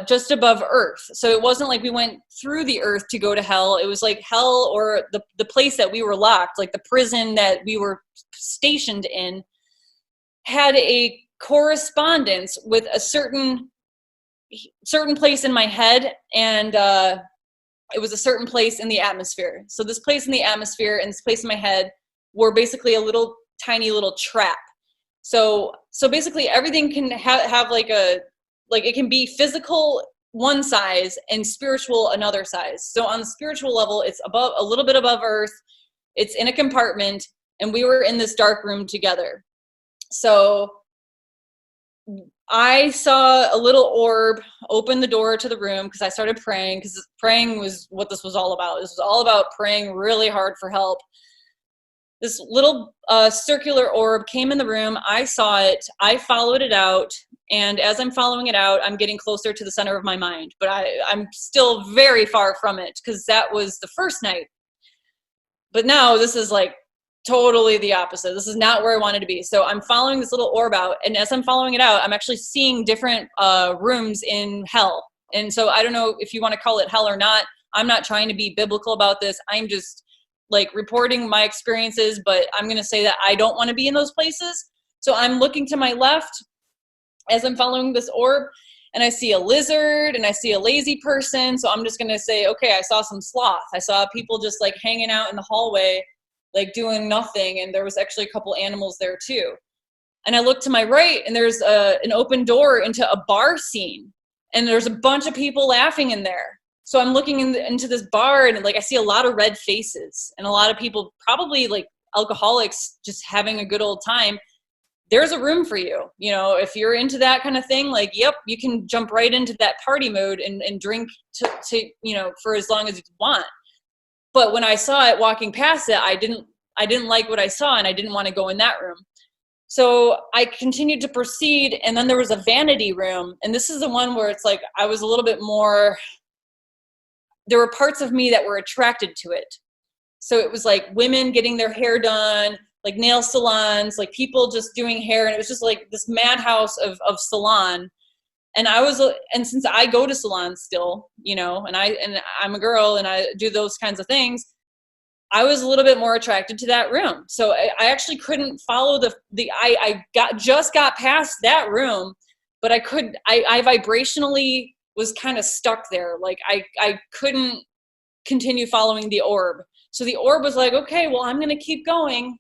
just above earth. So it wasn't like we went through the earth to go to hell. It was like hell, or the place that we were locked, like the prison that we were stationed in, had a correspondence with a certain place in my head, and it was a certain place in the atmosphere. So this place in the atmosphere and this place in my head were basically a tiny little trap. So basically everything can have like it can be physical one size and spiritual another size. So on the spiritual level, it's a little bit above earth. It's in a compartment, and we were in this dark room together. So I saw a little orb open the door to the room because I started praying, because praying was what this was all about. This was all about praying really hard for help. This little circular orb came in the room. I saw it. I followed it out. And as I'm following it out, I'm getting closer to the center of my mind. But I'm still very far from it, because that was the first night. But now this is like totally the opposite. This is not where I wanted to be. So I'm following this little orb out. And as I'm following it out, I'm actually seeing different rooms in hell. And so I don't know if you want to call it hell or not. I'm not trying to be biblical about this. I'm just, like, reporting my experiences, but I'm going to say that I don't want to be in those places. So I'm looking to my left as I'm following this orb, and I see a lizard and I see a lazy person. So I'm just going to say, okay, I saw some sloth. I saw people just, like, hanging out in the hallway, like, doing nothing. And there was actually a couple animals there too. And I look to my right, and there's an open door into a bar scene, and there's a bunch of people laughing in there. So I'm looking into this bar, and, like, I see a lot of red faces and a lot of people, probably like alcoholics, just having a good old time. There's a room for you. You know, if you're into that kind of thing, like, yep, you can jump right into that party mode and drink to you know, for as long as you want. But when I saw it walking past it, I didn't like what I saw, and I didn't want to go in that room. So I continued to proceed, and then there was a vanity room, and this is the one where it's like I was a little bit more, there were parts of me that were attracted to it. So it was like women getting their hair done, like nail salons, like people just doing hair, and it was just like this madhouse of salon. And since I go to salons still, you know, and I'm a girl and I do those kinds of things, I was a little bit more attracted to that room. So I actually couldn't follow I just got past that room, but I vibrationally was kind of stuck there. Like I couldn't continue following the orb. So the orb was like, okay, well, I'm going to keep going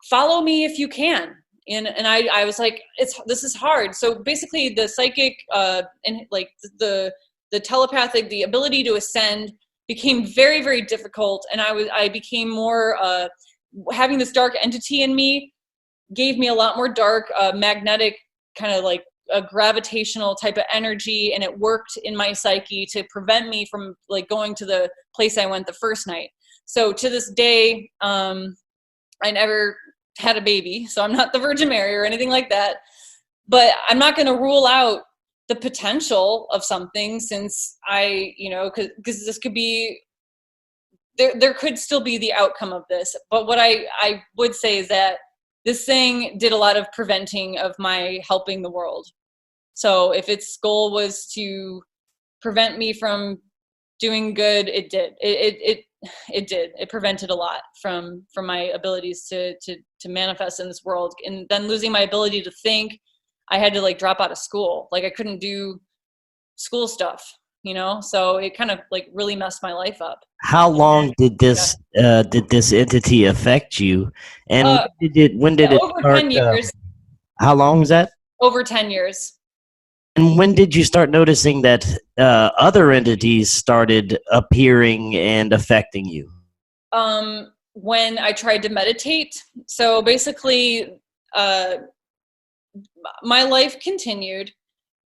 follow me if you can. And I was like, this is hard. So basically the psychic, and like the telepathic, the ability to ascend became very, very difficult. And I became more, having this dark entity in me gave me a lot more dark, magnetic, kind of like a gravitational type of energy. And it worked in my psyche to prevent me from like going to the place I went the first night. So to this day, I never had a baby, so I'm not the Virgin Mary or anything like that. But I'm not going to rule out the potential of something, since because this could be, there could still be the outcome of this. But what I would say is that this thing did a lot of preventing of my helping the world. So if its goal was to prevent me from doing good, it did. It did. It prevented a lot from my abilities to manifest in this world. And then losing my ability to think, I had to like drop out of school. Like I couldn't do school stuff, so it kind of like really messed my life up.
How long did this entity affect you, and when did it
Over
start?
10 years.
How long was that?
Over 10 years.
And when did you start noticing that other entities started appearing and affecting you?
When I tried to meditate. So basically, my life continued.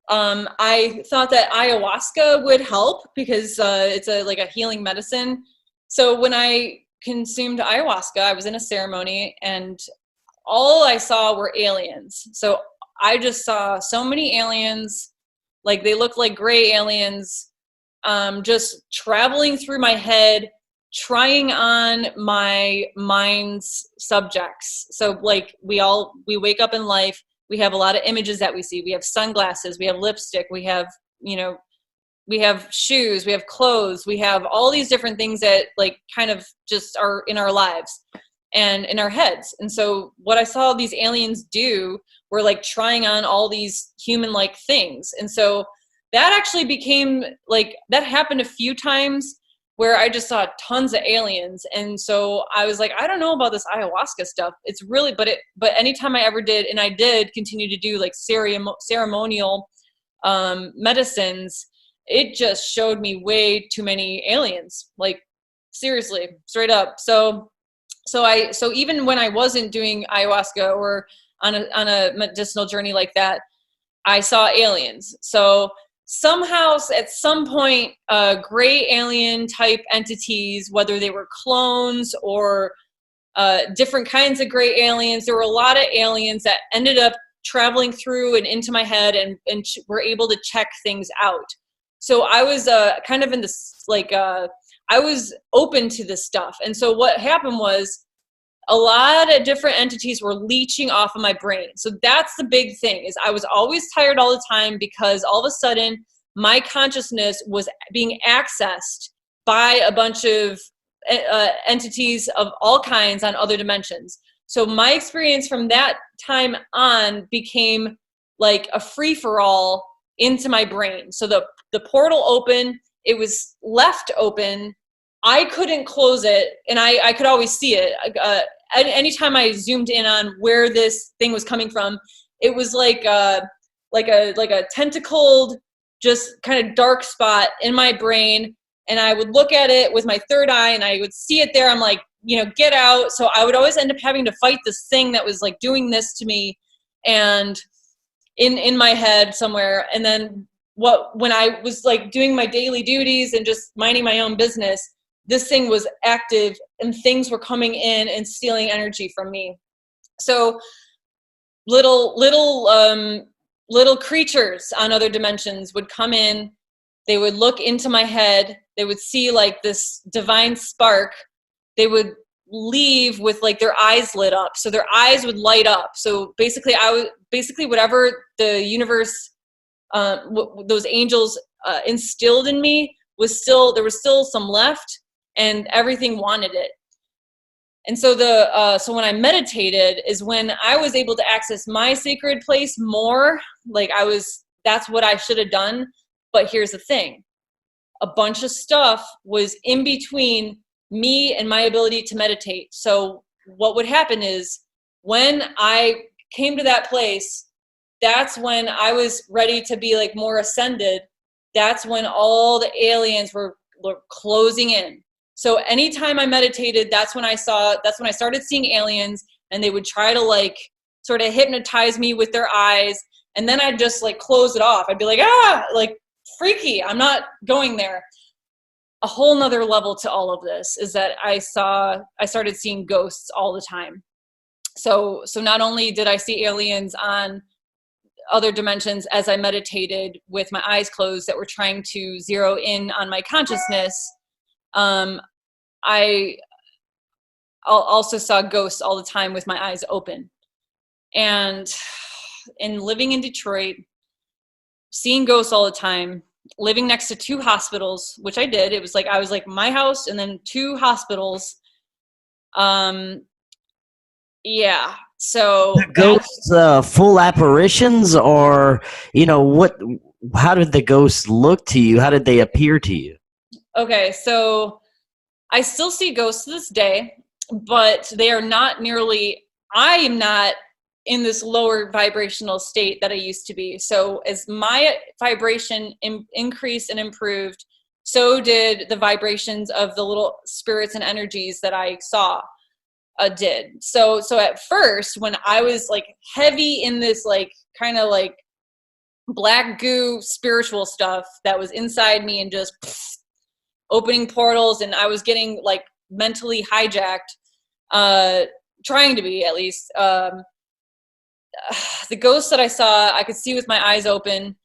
I thought that ayahuasca would help because it's like a healing medicine. So when I consumed ayahuasca, I was in a ceremony and all I saw were aliens. So I just saw so many aliens, like they looked like gray aliens, just traveling through my head, trying on my mind's subjects. So like we wake up in life, we have a lot of images that we see. We have sunglasses, we have lipstick, we have, we have shoes, we have clothes, we have all these different things that like kind of just are in our lives and in our heads. And so what I saw these aliens do were like trying on all these human-like things. And so that actually became like, that happened a few times where I just saw tons of aliens. And so I was like, I don't know about this ayahuasca stuff. It's really, but anytime I ever did, and I did continue to do like ceremonial medicines, it just showed me way too many aliens, like seriously, straight up. So even when I wasn't doing ayahuasca or on a medicinal journey like that, I saw aliens. So somehow at some point, gray alien type entities, whether they were clones or different kinds of gray aliens, there were a lot of aliens that ended up traveling through and into my head and were able to check things out. So I was kind of in this, like, I was open to this stuff. And so what happened was a lot of different entities were leeching off of my brain. So that's the big thing, is I was always tired all the time because all of a sudden my consciousness was being accessed by a bunch of entities of all kinds on other dimensions. So my experience from that time on became like a free-for-all into my brain. So the portal opened, it was left open, I couldn't close it, and I could always see it. Anytime I zoomed in on where this thing was coming from, it was like a tentacled, just kind of dark spot in my brain. And I would look at it with my third eye and I would see it there. I'm like, get out. So I would always end up having to fight this thing that was like doing this to me, and in my head somewhere. And then when I was like doing my daily duties and just minding my own business, this thing was active and things were coming in and stealing energy from me. So little creatures on other dimensions would come in, they would look into my head, they would see like this divine spark, they would leave with like their eyes lit up. So their eyes would light up. So basically whatever the universe, those angels instilled in me there was still some left, and everything wanted it. And so so when I meditated is when I was able to access my sacred place more. Like that's what I should have done. But here's the thing. A bunch of stuff was in between me and my ability to meditate. So what would happen is when I came to that place, that's when I was ready to be like more ascended. That's when all the aliens were closing in. So anytime I meditated, that's when I started seeing aliens, and they would try to like sort of hypnotize me with their eyes. And then I'd just like close it off. I'd be like, like freaky. I'm not going there. A whole nother level to all of this is that I started seeing ghosts all the time. So not only did I see aliens on other dimensions as I meditated with my eyes closed that were trying to zero in on my consciousness, I also saw ghosts all the time with my eyes open. And in living in Detroit, seeing ghosts all the time, living next to 2 hospitals, which I did. It was like, I was like my house and then 2 hospitals. Yeah. So
The ghosts, full apparitions, or, how did the ghosts look to you? How did they appear to you?
Okay. So I still see ghosts to this day, but they are not nearly, I am not in this lower vibrational state that I used to be. So as my vibration increased and improved, so did the vibrations of the little spirits and energies that I saw did. So at first, when I was like heavy in this like kind of like black goo spiritual stuff that was inside me and just opening portals, and I was getting like mentally hijacked, trying to be at least, the ghosts that I saw, I could see with my eyes open,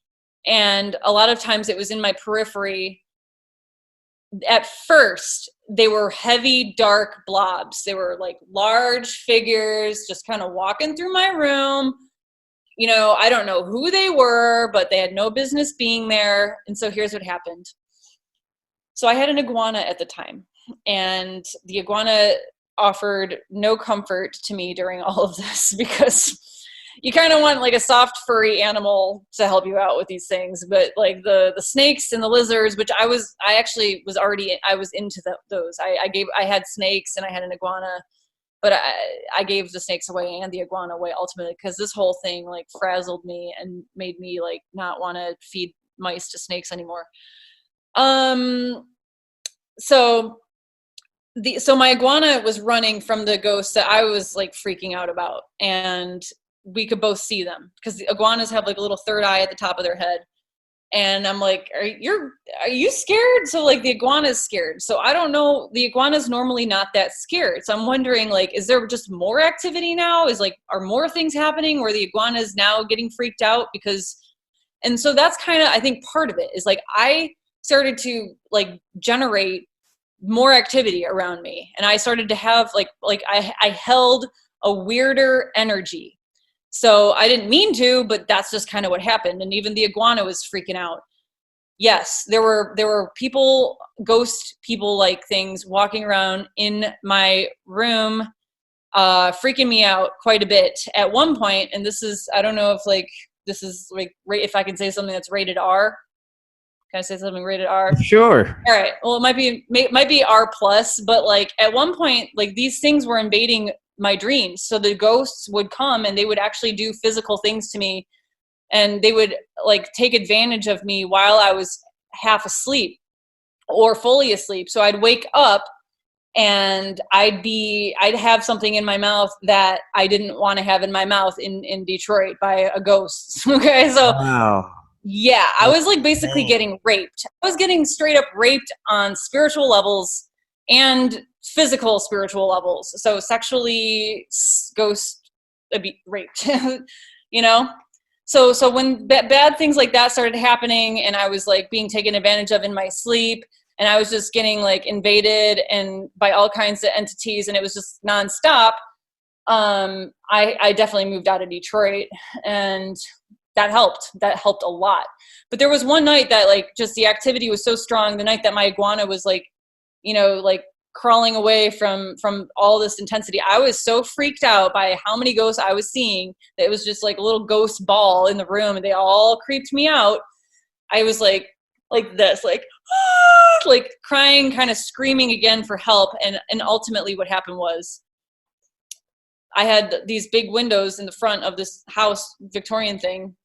and a lot of times it was in my periphery. At first, they were heavy, dark blobs. They were like large figures just kind of walking through my room. I don't know who they were, but they had no business being there. And so here's what happened. So I had an iguana at the time, and the iguana offered no comfort to me during all of this, because you kind of want like a soft furry animal to help you out with these things. But like the snakes and the lizards, which I was into those. I had snakes and I had an iguana, but I gave the snakes away and the iguana away ultimately, because this whole thing like frazzled me and made me like not want to feed mice to snakes anymore. So my iguana was running from the ghosts that I was like freaking out about, and we could both see them because the iguanas have like a little third eye at the top of their head. And I'm like, are you scared? So like the iguana is scared. So I don't know. The iguana is normally not that scared. So I'm wondering, like, is there just more activity now? Are more things happening where the iguana is now getting freaked out? And so that's kind of, I think, part of it is like, I started to like generate more activity around me. And I started to have I held a weirder energy. So I didn't mean to, but that's just kind of what happened. And even the iguana was freaking out. Yes, there were people, ghost people like things walking around in my room, freaking me out quite a bit at one point. And this is, I don't know if like, this is like, if I can say something that's rated R. Can I say something rated R?
Sure.
All right. Well, it might be R plus, but like at one point, like these things were invading my dreams. So the ghosts would come and they would actually do physical things to me, and they would like take advantage of me while I was half asleep or fully asleep. So I'd wake up and I'd have something in my mouth that I didn't want to have in my mouth in Detroit by a ghost. Okay. So
wow.
Yeah, I was like basically getting raped. I was getting straight up raped on spiritual levels and physical spiritual levels. So sexually ghost raped, So when bad things like that started happening, and I was like being taken advantage of in my sleep, and I was just getting like invaded and by all kinds of entities, and it was just nonstop. I definitely moved out of Detroit, and that helped a lot. But there was one night that like just the activity was so strong, the night that my iguana was like, like crawling away from all this intensity. I was so freaked out by how many ghosts I was seeing that it was just like a little ghost ball in the room, and they all creeped me out. I was like this, like, like crying, kind of screaming again for help. And ultimately what happened was, I had these big windows in the front of this house, Victorian thing.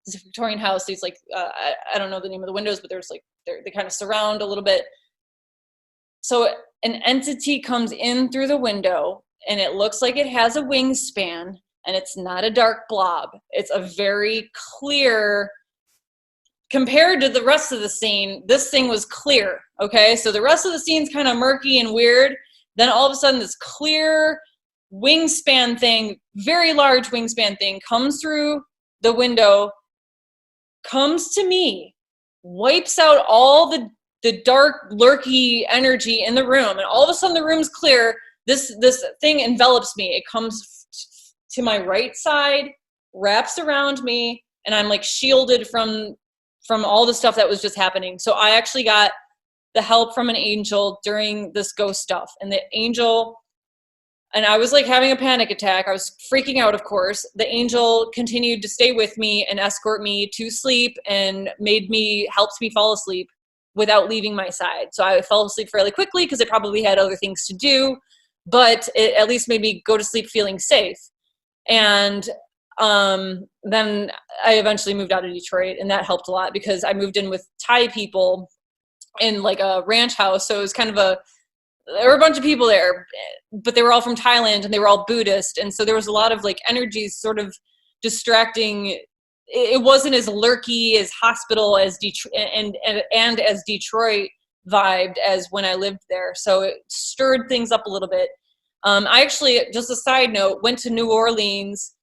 This Victorian house. These like I don't know the name of the windows, but there's like they kind of surround a little bit. So an entity comes in through the window, and it looks like it has a wingspan, and it's not a dark blob. It's a very clear. Compared to the rest of the scene, this thing was clear. Okay, so the rest of the scene's kind of murky and weird. Then all of a sudden, this clear wingspan thing, very large wingspan thing, comes through the window, comes to me, wipes out all the dark, lurky energy in the room, and all of a sudden the room's clear. This thing envelops me. It comes to my right side, wraps around me, and I'm like shielded from all the stuff that was just happening. So I actually got the help from an angel during this ghost stuff, and the angel, and I was like having a panic attack. I was freaking out, of course. The angel continued to stay with me and escort me to sleep and helped me fall asleep without leaving my side. So I fell asleep fairly quickly because I probably had other things to do, but it at least made me go to sleep feeling safe. And then I eventually moved out of Detroit, and that helped a lot because I moved in with Thai people in like a ranch house. So it was kind of there were a bunch of people there, but they were all from Thailand and they were all Buddhist. And so there was a lot of like energies sort of distracting. It wasn't as lurky as hospital as Detroit and as Detroit vibed as when I lived there. So it stirred things up a little bit. I actually, just a side note, went to New Orleans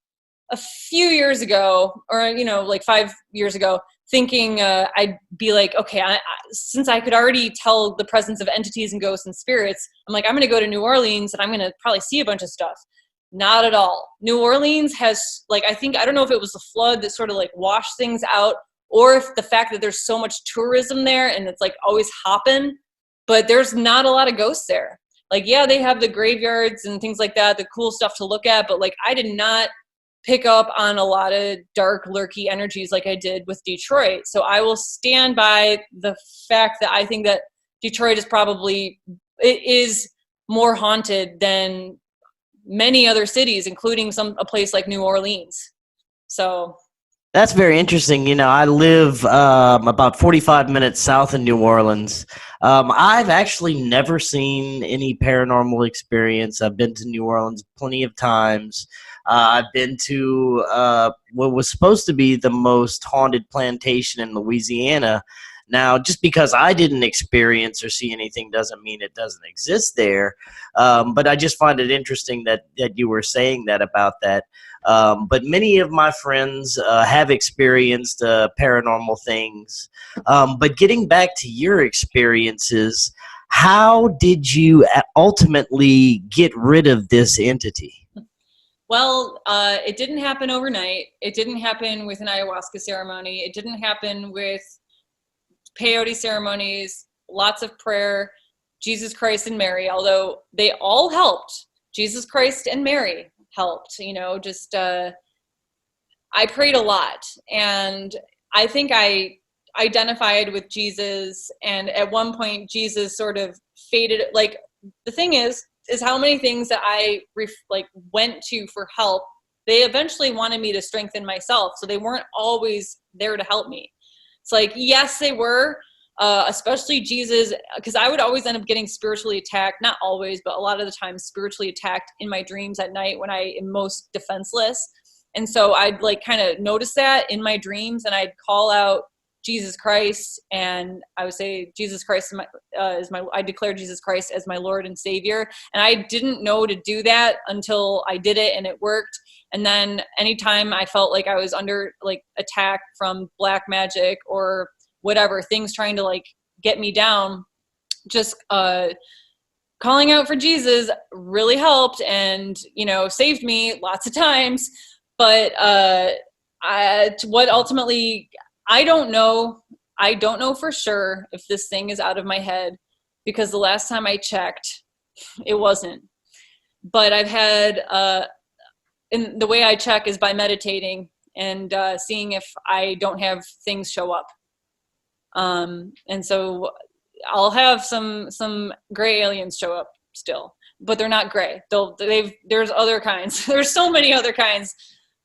a few years ago, or, like 5 years ago, thinking I'd be like, okay, since I could already tell the presence of entities and ghosts and spirits, I'm like, I'm going to go to New Orleans and I'm going to probably see a bunch of stuff. Not at all. New Orleans has, like, I don't know if it was the flood that sort of like washed things out, or if the fact that there's so much tourism there and it's like always hopping, but there's not a lot of ghosts there. Like, yeah, they have the graveyards and things like that, the cool stuff to look at, but like I did not pick up on a lot of dark, lurky energies like I did with Detroit. So I will stand by the fact that I think that Detroit is more haunted than many other cities, including a place like New Orleans. So
that's very interesting. I live about 45 minutes south of New Orleans. I've actually never seen any paranormal experience. I've been to New Orleans plenty of times. I've been to what was supposed to be the most haunted plantation in Louisiana. Now, just because I didn't experience or see anything doesn't mean it doesn't exist there. But I just find it interesting that you were saying that about that. But many of my friends have experienced paranormal things. But getting back to your experiences, how did you ultimately get rid of this entity?
Well, it didn't happen overnight. It didn't happen with an ayahuasca ceremony. It didn't happen with peyote ceremonies, lots of prayer, Jesus Christ and Mary, although they all helped. Jesus Christ and Mary helped, I prayed a lot, and I think I identified with Jesus, and at one point Jesus sort of faded. Like, the thing is how many things that I went to for help, they eventually wanted me to strengthen myself, so they weren't always there to help me. It's like, yes, they were, especially Jesus, because I would always end up getting spiritually attacked. Not always, but a lot of the time spiritually attacked in my dreams at night when I am most defenseless. And so I'd kind of notice that in my dreams, and I'd call out Jesus Christ, and I would say Jesus Christ I declare Jesus Christ as my Lord and Savior. And I didn't know to do that until I did it, and it worked. And then anytime I felt like I was under attack from black magic or whatever, things trying to get me down, just calling out for Jesus really helped, and saved me lots of times. But what ultimately, I don't know for sure if this thing is out of my head, because the last time I checked, it wasn't. But I've had, and the way I check is by meditating and seeing if I don't have things show up. And so I'll have some gray aliens show up still. but they're not gray. There's other kinds. There's so many other kinds.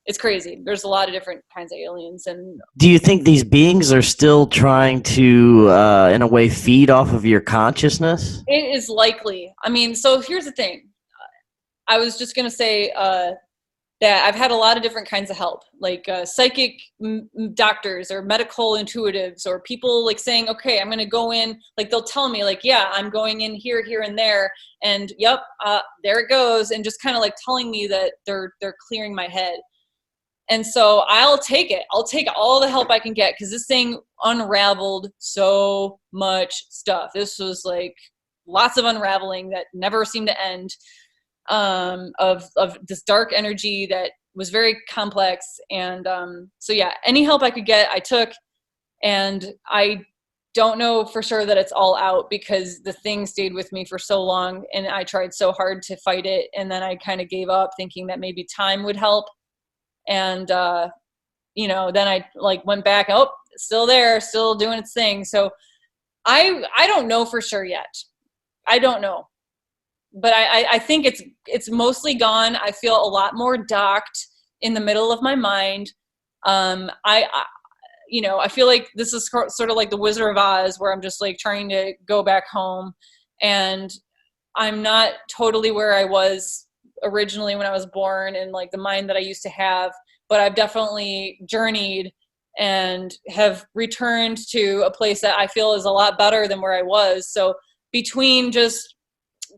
It's crazy. There's a lot of different kinds of aliens. And
Do you think these beings are still trying to, in a way, feed off of your consciousness?
it is likely. I mean, so here's the thing. I was just going to say that I've had a lot of different kinds of help, like psychic doctors or medical intuitives, or people like saying, okay, I'm going to go in, like they'll tell me like, yeah, I'm going in here, here and there. And yep, there it goes. And just kind of like telling me that they're clearing my head. And so I'll take it. I'll take all the help I can get, because this thing unraveled so much stuff. This was like lots of unraveling that never seemed to end, of this dark energy that was very complex. And so yeah, any help I could get, I took. And I don't know for sure that it's all out, because the thing stayed with me for so long and I tried so hard to fight it. And then I kind of gave up, thinking that maybe time would help. And, then I like went back, oh, it's still there, still doing its thing. So I don't know for sure yet. I don't know, but I think it's mostly gone. I feel a lot more docked in the middle of my mind. I feel like this is sort of like the Wizard of Oz, where I'm just like trying to go back home, and I'm not totally where I was originally when I was born, and like the mind that I used to have, but I've definitely journeyed and have returned to a place that I feel is a lot better than where I was. So between just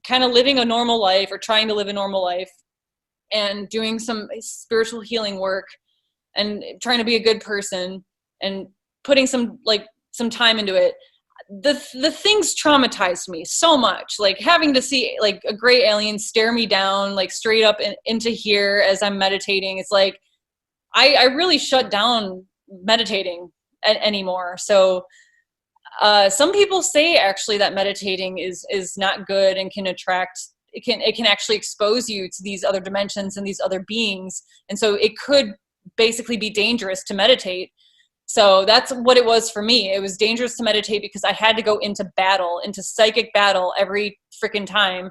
kind of living a normal life, or trying to live a normal life, and doing some spiritual healing work, and trying to be a good person, and putting some time into it, the things traumatized me so much. Like having to see like a gray alien stare me down, like straight up into here as I'm meditating. It's like, I really shut down meditating anymore. So some people say actually that meditating is not good, and can attract, it can actually expose you to these other dimensions and these other beings. And so it could basically be dangerous to meditate. So that's what it was for me. It was dangerous to meditate because I had to go into battle, into psychic battle every freaking time,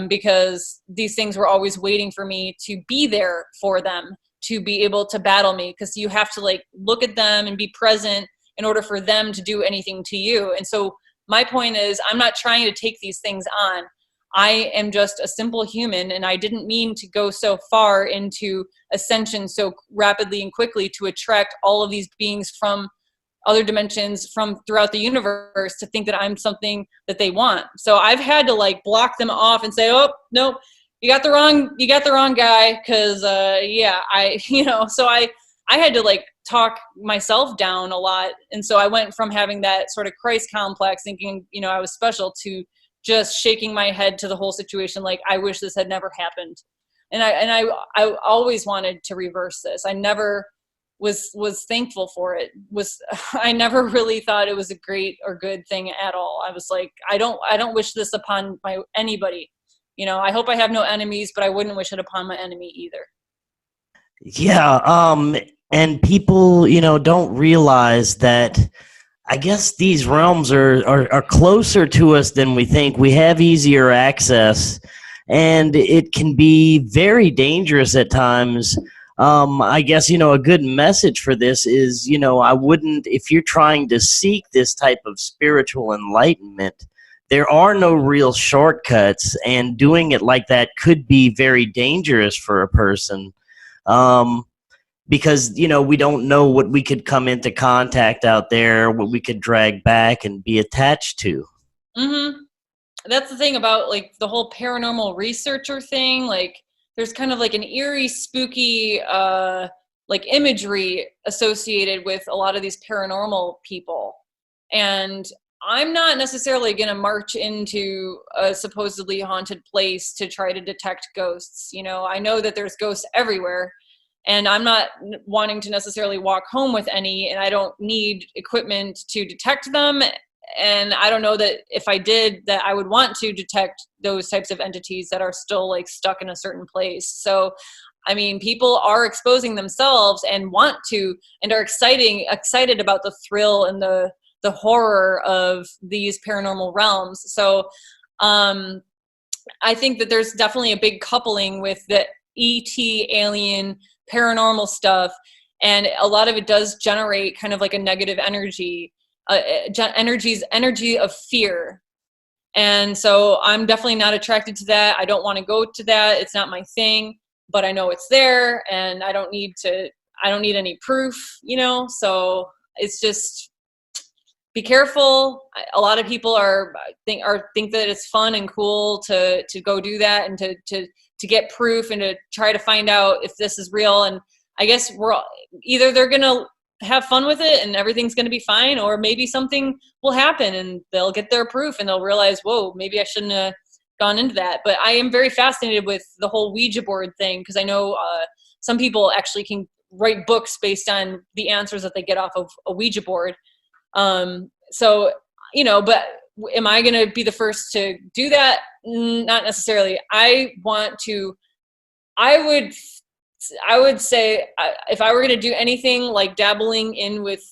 because these things were always waiting for me to be there for them, to be able to battle me, because you have to like look at them and be present in order for them to do anything to you. And so my point is, I'm not trying to take these things on. I am just a simple human, and I didn't mean to go so far into ascension so rapidly and quickly to attract all of these beings from other dimensions from throughout the universe to think that I'm something that they want. So I've had to like block them off and say, oh, nope, you got the wrong guy. Cause so I had to like talk myself down a lot. And so I went from having that sort of Christ complex, thinking, I was special, to just shaking my head to the whole situation. Like, I wish this had never happened. And I always wanted to reverse this. I never was thankful for it. I never really thought it was a great or good thing at all. I was like, I don't wish this upon anybody. I hope I have no enemies, but I wouldn't wish it upon my enemy either.
Yeah, and people, don't realize that, I guess these realms are closer to us than we think. We have easier access, and it can be very dangerous at times. I guess, a good message for this is, I wouldn't, if you're trying to seek this type of spiritual enlightenment, there are no real shortcuts, and doing it like that could be very dangerous for a person. Because, we don't know what we could come into contact out there, what we could drag back and be attached to.
Mm-hmm. That's the thing about like the whole paranormal researcher thing. Like, there's kind of like an eerie, spooky, like imagery associated with a lot of these paranormal people. And I'm not necessarily going to march into a supposedly haunted place to try to detect ghosts. I know that there's ghosts everywhere, and I'm not wanting to necessarily walk home with any, and I don't need equipment to detect them. And I don't know that if I did, that I would want to detect those types of entities that are still like stuck in a certain place. So, I mean, people are exposing themselves and want to, and are excited about the thrill and the horror of these paranormal realms. So, I think that there's definitely a big coupling with the ET, alien, paranormal stuff, and a lot of it does generate kind of like a negative energy, energy of fear. And so I'm definitely not attracted to that. I don't want to go to that. It's not my thing, but I know it's there, and I don't need any proof, so it's just, be careful. A lot of people think that it's fun and cool to go do that and to get proof and to try to find out if this is real. And I guess either they're gonna have fun with it and everything's gonna be fine, or maybe something will happen and they'll get their proof and they'll realize, whoa, maybe I shouldn't have gone into that. But I am very fascinated with the whole Ouija board thing, because I know some people actually can write books based on the answers that they get off of a Ouija board. So, but am I going to be the first to do that? Not necessarily. I would say if I were going to do anything like dabbling in with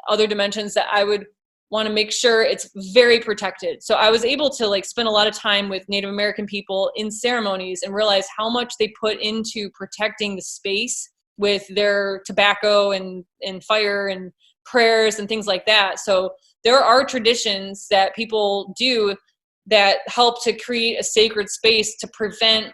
other dimensions, that I would want to make sure it's very protected. So I was able to like spend a lot of time with Native American people in ceremonies and realize how much they put into protecting the space with their tobacco and fire and prayers and things like that. So there are traditions that people do that help to create a sacred space to prevent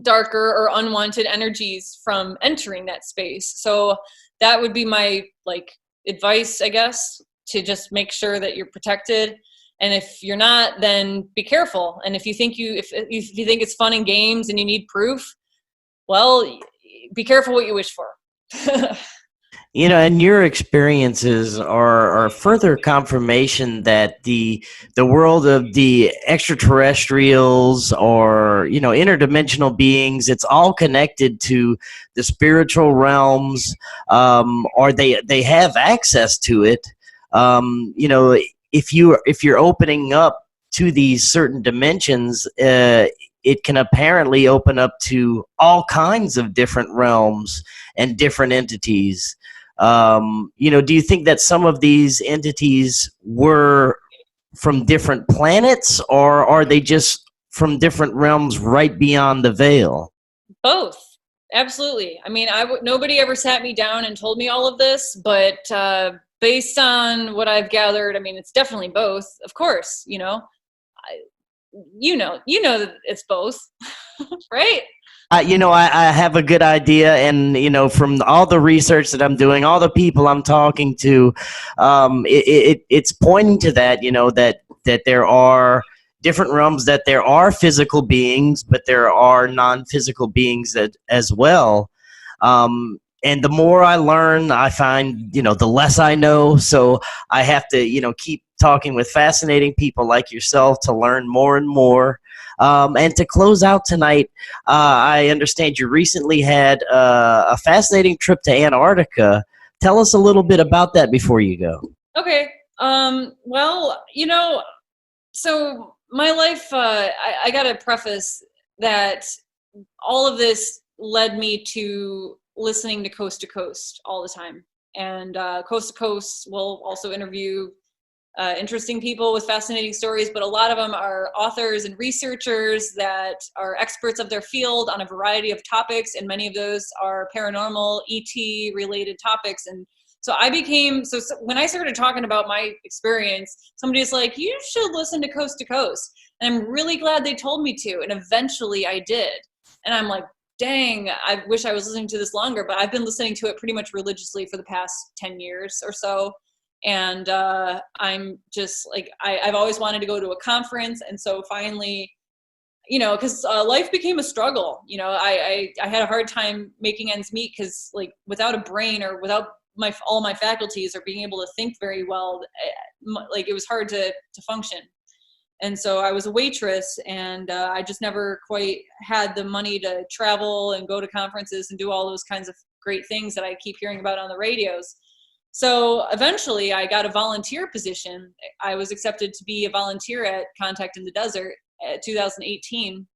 darker or unwanted energies from entering that space. So that would be my like advice, I guess, to just make sure that you're protected. And if you're not, then be careful. And if you think if you think it's fun and games and you need proof, well, be careful what you wish for.
And your experiences are further confirmation that the world of the extraterrestrials or interdimensional beings, it's all connected to the spiritual realms, or they have access to it. If you're opening up to these certain dimensions, it can apparently open up to all kinds of different realms and different entities. Do you think that some of these entities were from different planets, or are they just from different realms right beyond the veil?
Both. Absolutely. I mean, nobody ever sat me down and told me all of this, but based on what I've gathered, I mean, it's definitely both. Of course, I, that it's both, right?
I have a good idea, and from all the research that I'm doing, all the people I'm talking to, it's pointing to that. That there are different realms, that there are physical beings, but there are non-physical beings as well. And the more I learn, I find the less I know. So I have to keep talking with fascinating people like yourself to learn more and more. And to close out tonight, I understand you recently had a fascinating trip to Antarctica. Tell us a little bit about that before you go.
Okay. Well, so my life, I got to preface that all of this led me to listening to Coast to Coast all the time. And Coast to Coast will also interview interesting people with fascinating stories, but a lot of them are authors and researchers that are experts of their field on a variety of topics, and many of those are paranormal, ET related topics. And so when I started talking about my experience, somebody's like, you should listen to Coast. And I'm really glad they told me to, and eventually I did. And I'm like, dang, I wish I was listening to this longer, but I've been listening to it pretty much religiously for the past 10 years or so. And I'm just like, I've always wanted to go to a conference. And so finally, because life became a struggle. I had a hard time making ends meet, because like without a brain or without all my faculties or being able to think very well, like it was hard to function. And so I was a waitress, and I just never quite had the money to travel and go to conferences and do all those kinds of great things that I keep hearing about on the radios. So eventually I got a volunteer position. I was accepted to be a volunteer at Contact in the Desert at 2018.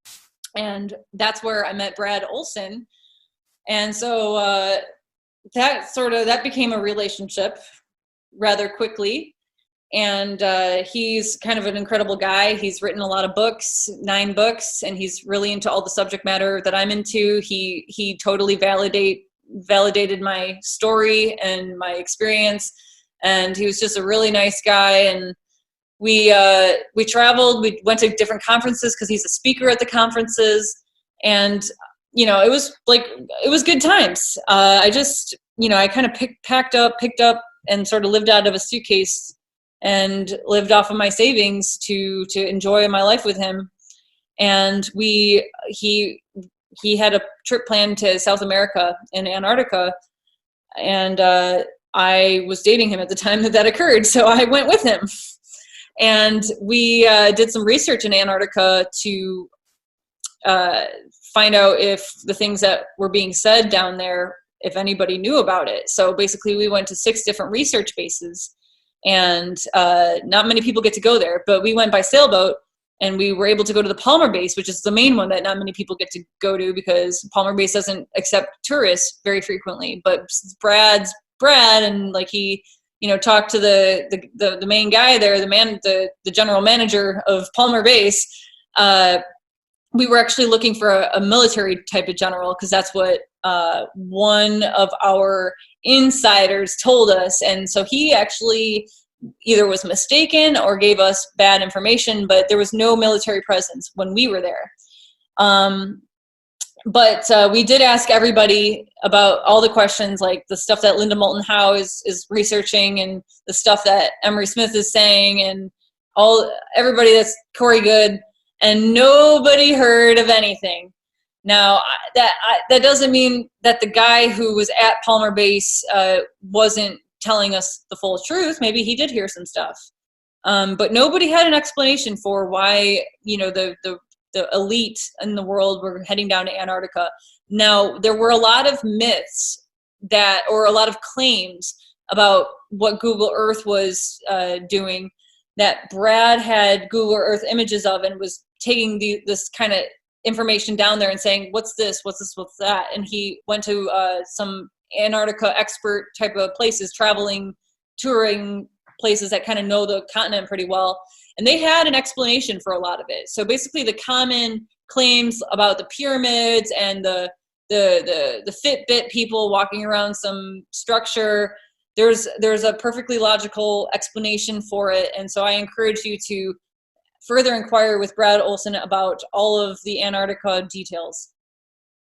And that's where I met Brad Olson. And so that became a relationship rather quickly. and he's kind of an incredible guy. He's written a lot of books, 9 books, and he's really into all the subject matter that I'm into. He totally validated my story and my experience, and he was just a really nice guy. And we traveled. We went to different conferences because he's a speaker at the conferences, and it was good times. I just I kind of picked up, and sort of lived out of a suitcase and lived off of my savings to enjoy my life with him. And he had a trip planned to South America in Antarctica, and I was dating him at the time that occurred, so I went with him. And we did some research in Antarctica to find out if the things that were being said down there, if anybody knew about it. So basically we went to 6 different research bases, and not many people get to go there, but we went by sailboat, and we were able to go to the Palmer base, which is the main one that not many people get to go to because Palmer base doesn't accept tourists very frequently. But Brad, and he talked to the main guy there, the general manager of Palmer base. We were actually looking for a military type of general, because that's what one of our insiders told us. And so he actually either was mistaken or gave us bad information, but there was no military presence when we were there. But we did ask everybody about all the questions, like the stuff that Linda Moulton Howe is researching, and the stuff that Emery Smith is saying, and everybody that's Corey Good, and nobody heard of anything. Now, that doesn't mean that the guy who was at Palmer Base wasn't telling us the full truth. Maybe he did hear some stuff. But nobody had an explanation for why, the elite in the world were heading down to Antarctica. Now, there were a lot of myths or a lot of claims about what Google Earth was doing, that Brad had Google Earth images of, and was taking this kind of information down there and saying, what's this, what's that? And he went to some Antarctica expert type of places, touring places that kind of know the continent pretty well. And they had an explanation for a lot of it. So basically the common claims about the pyramids and the Fitbit people walking around some structure, there's a perfectly logical explanation for it. And so I encourage you to further inquire with Brad Olson about all of the Antarctica details.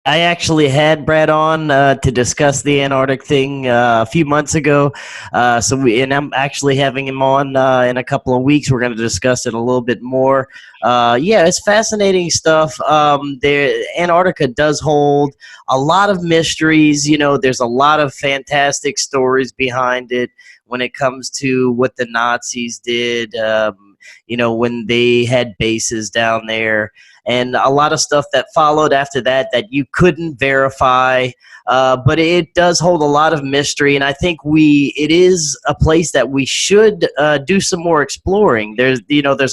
I actually had Brad on to discuss the Antarctic thing a few months ago. And I'm actually having him on in a couple of weeks. We're going to discuss it a little bit more. It's fascinating stuff. Antarctica does hold a lot of mysteries. There's a lot of fantastic stories behind it when it comes to what the Nazis did, when they had bases down there. And a lot of stuff that followed after that you couldn't verify, but it does hold a lot of mystery. And I think it is a place that we should do some more exploring. There's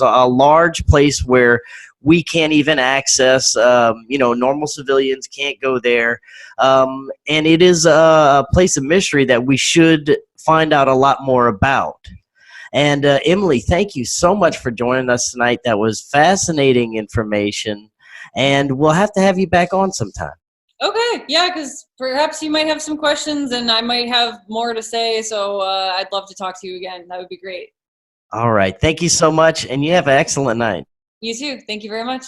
a large place where we can't even access. Normal civilians can't go there, and it is a place of mystery that we should find out a lot more about. And Emily, thank you so much for joining us tonight. That was fascinating information, and we'll have to have you back on sometime.
Okay, yeah, because perhaps you might have some questions, and I might have more to say, so I'd love to talk to you again. That would be great.
All right, thank you so much, and you have an excellent night.
You too. Thank you very much.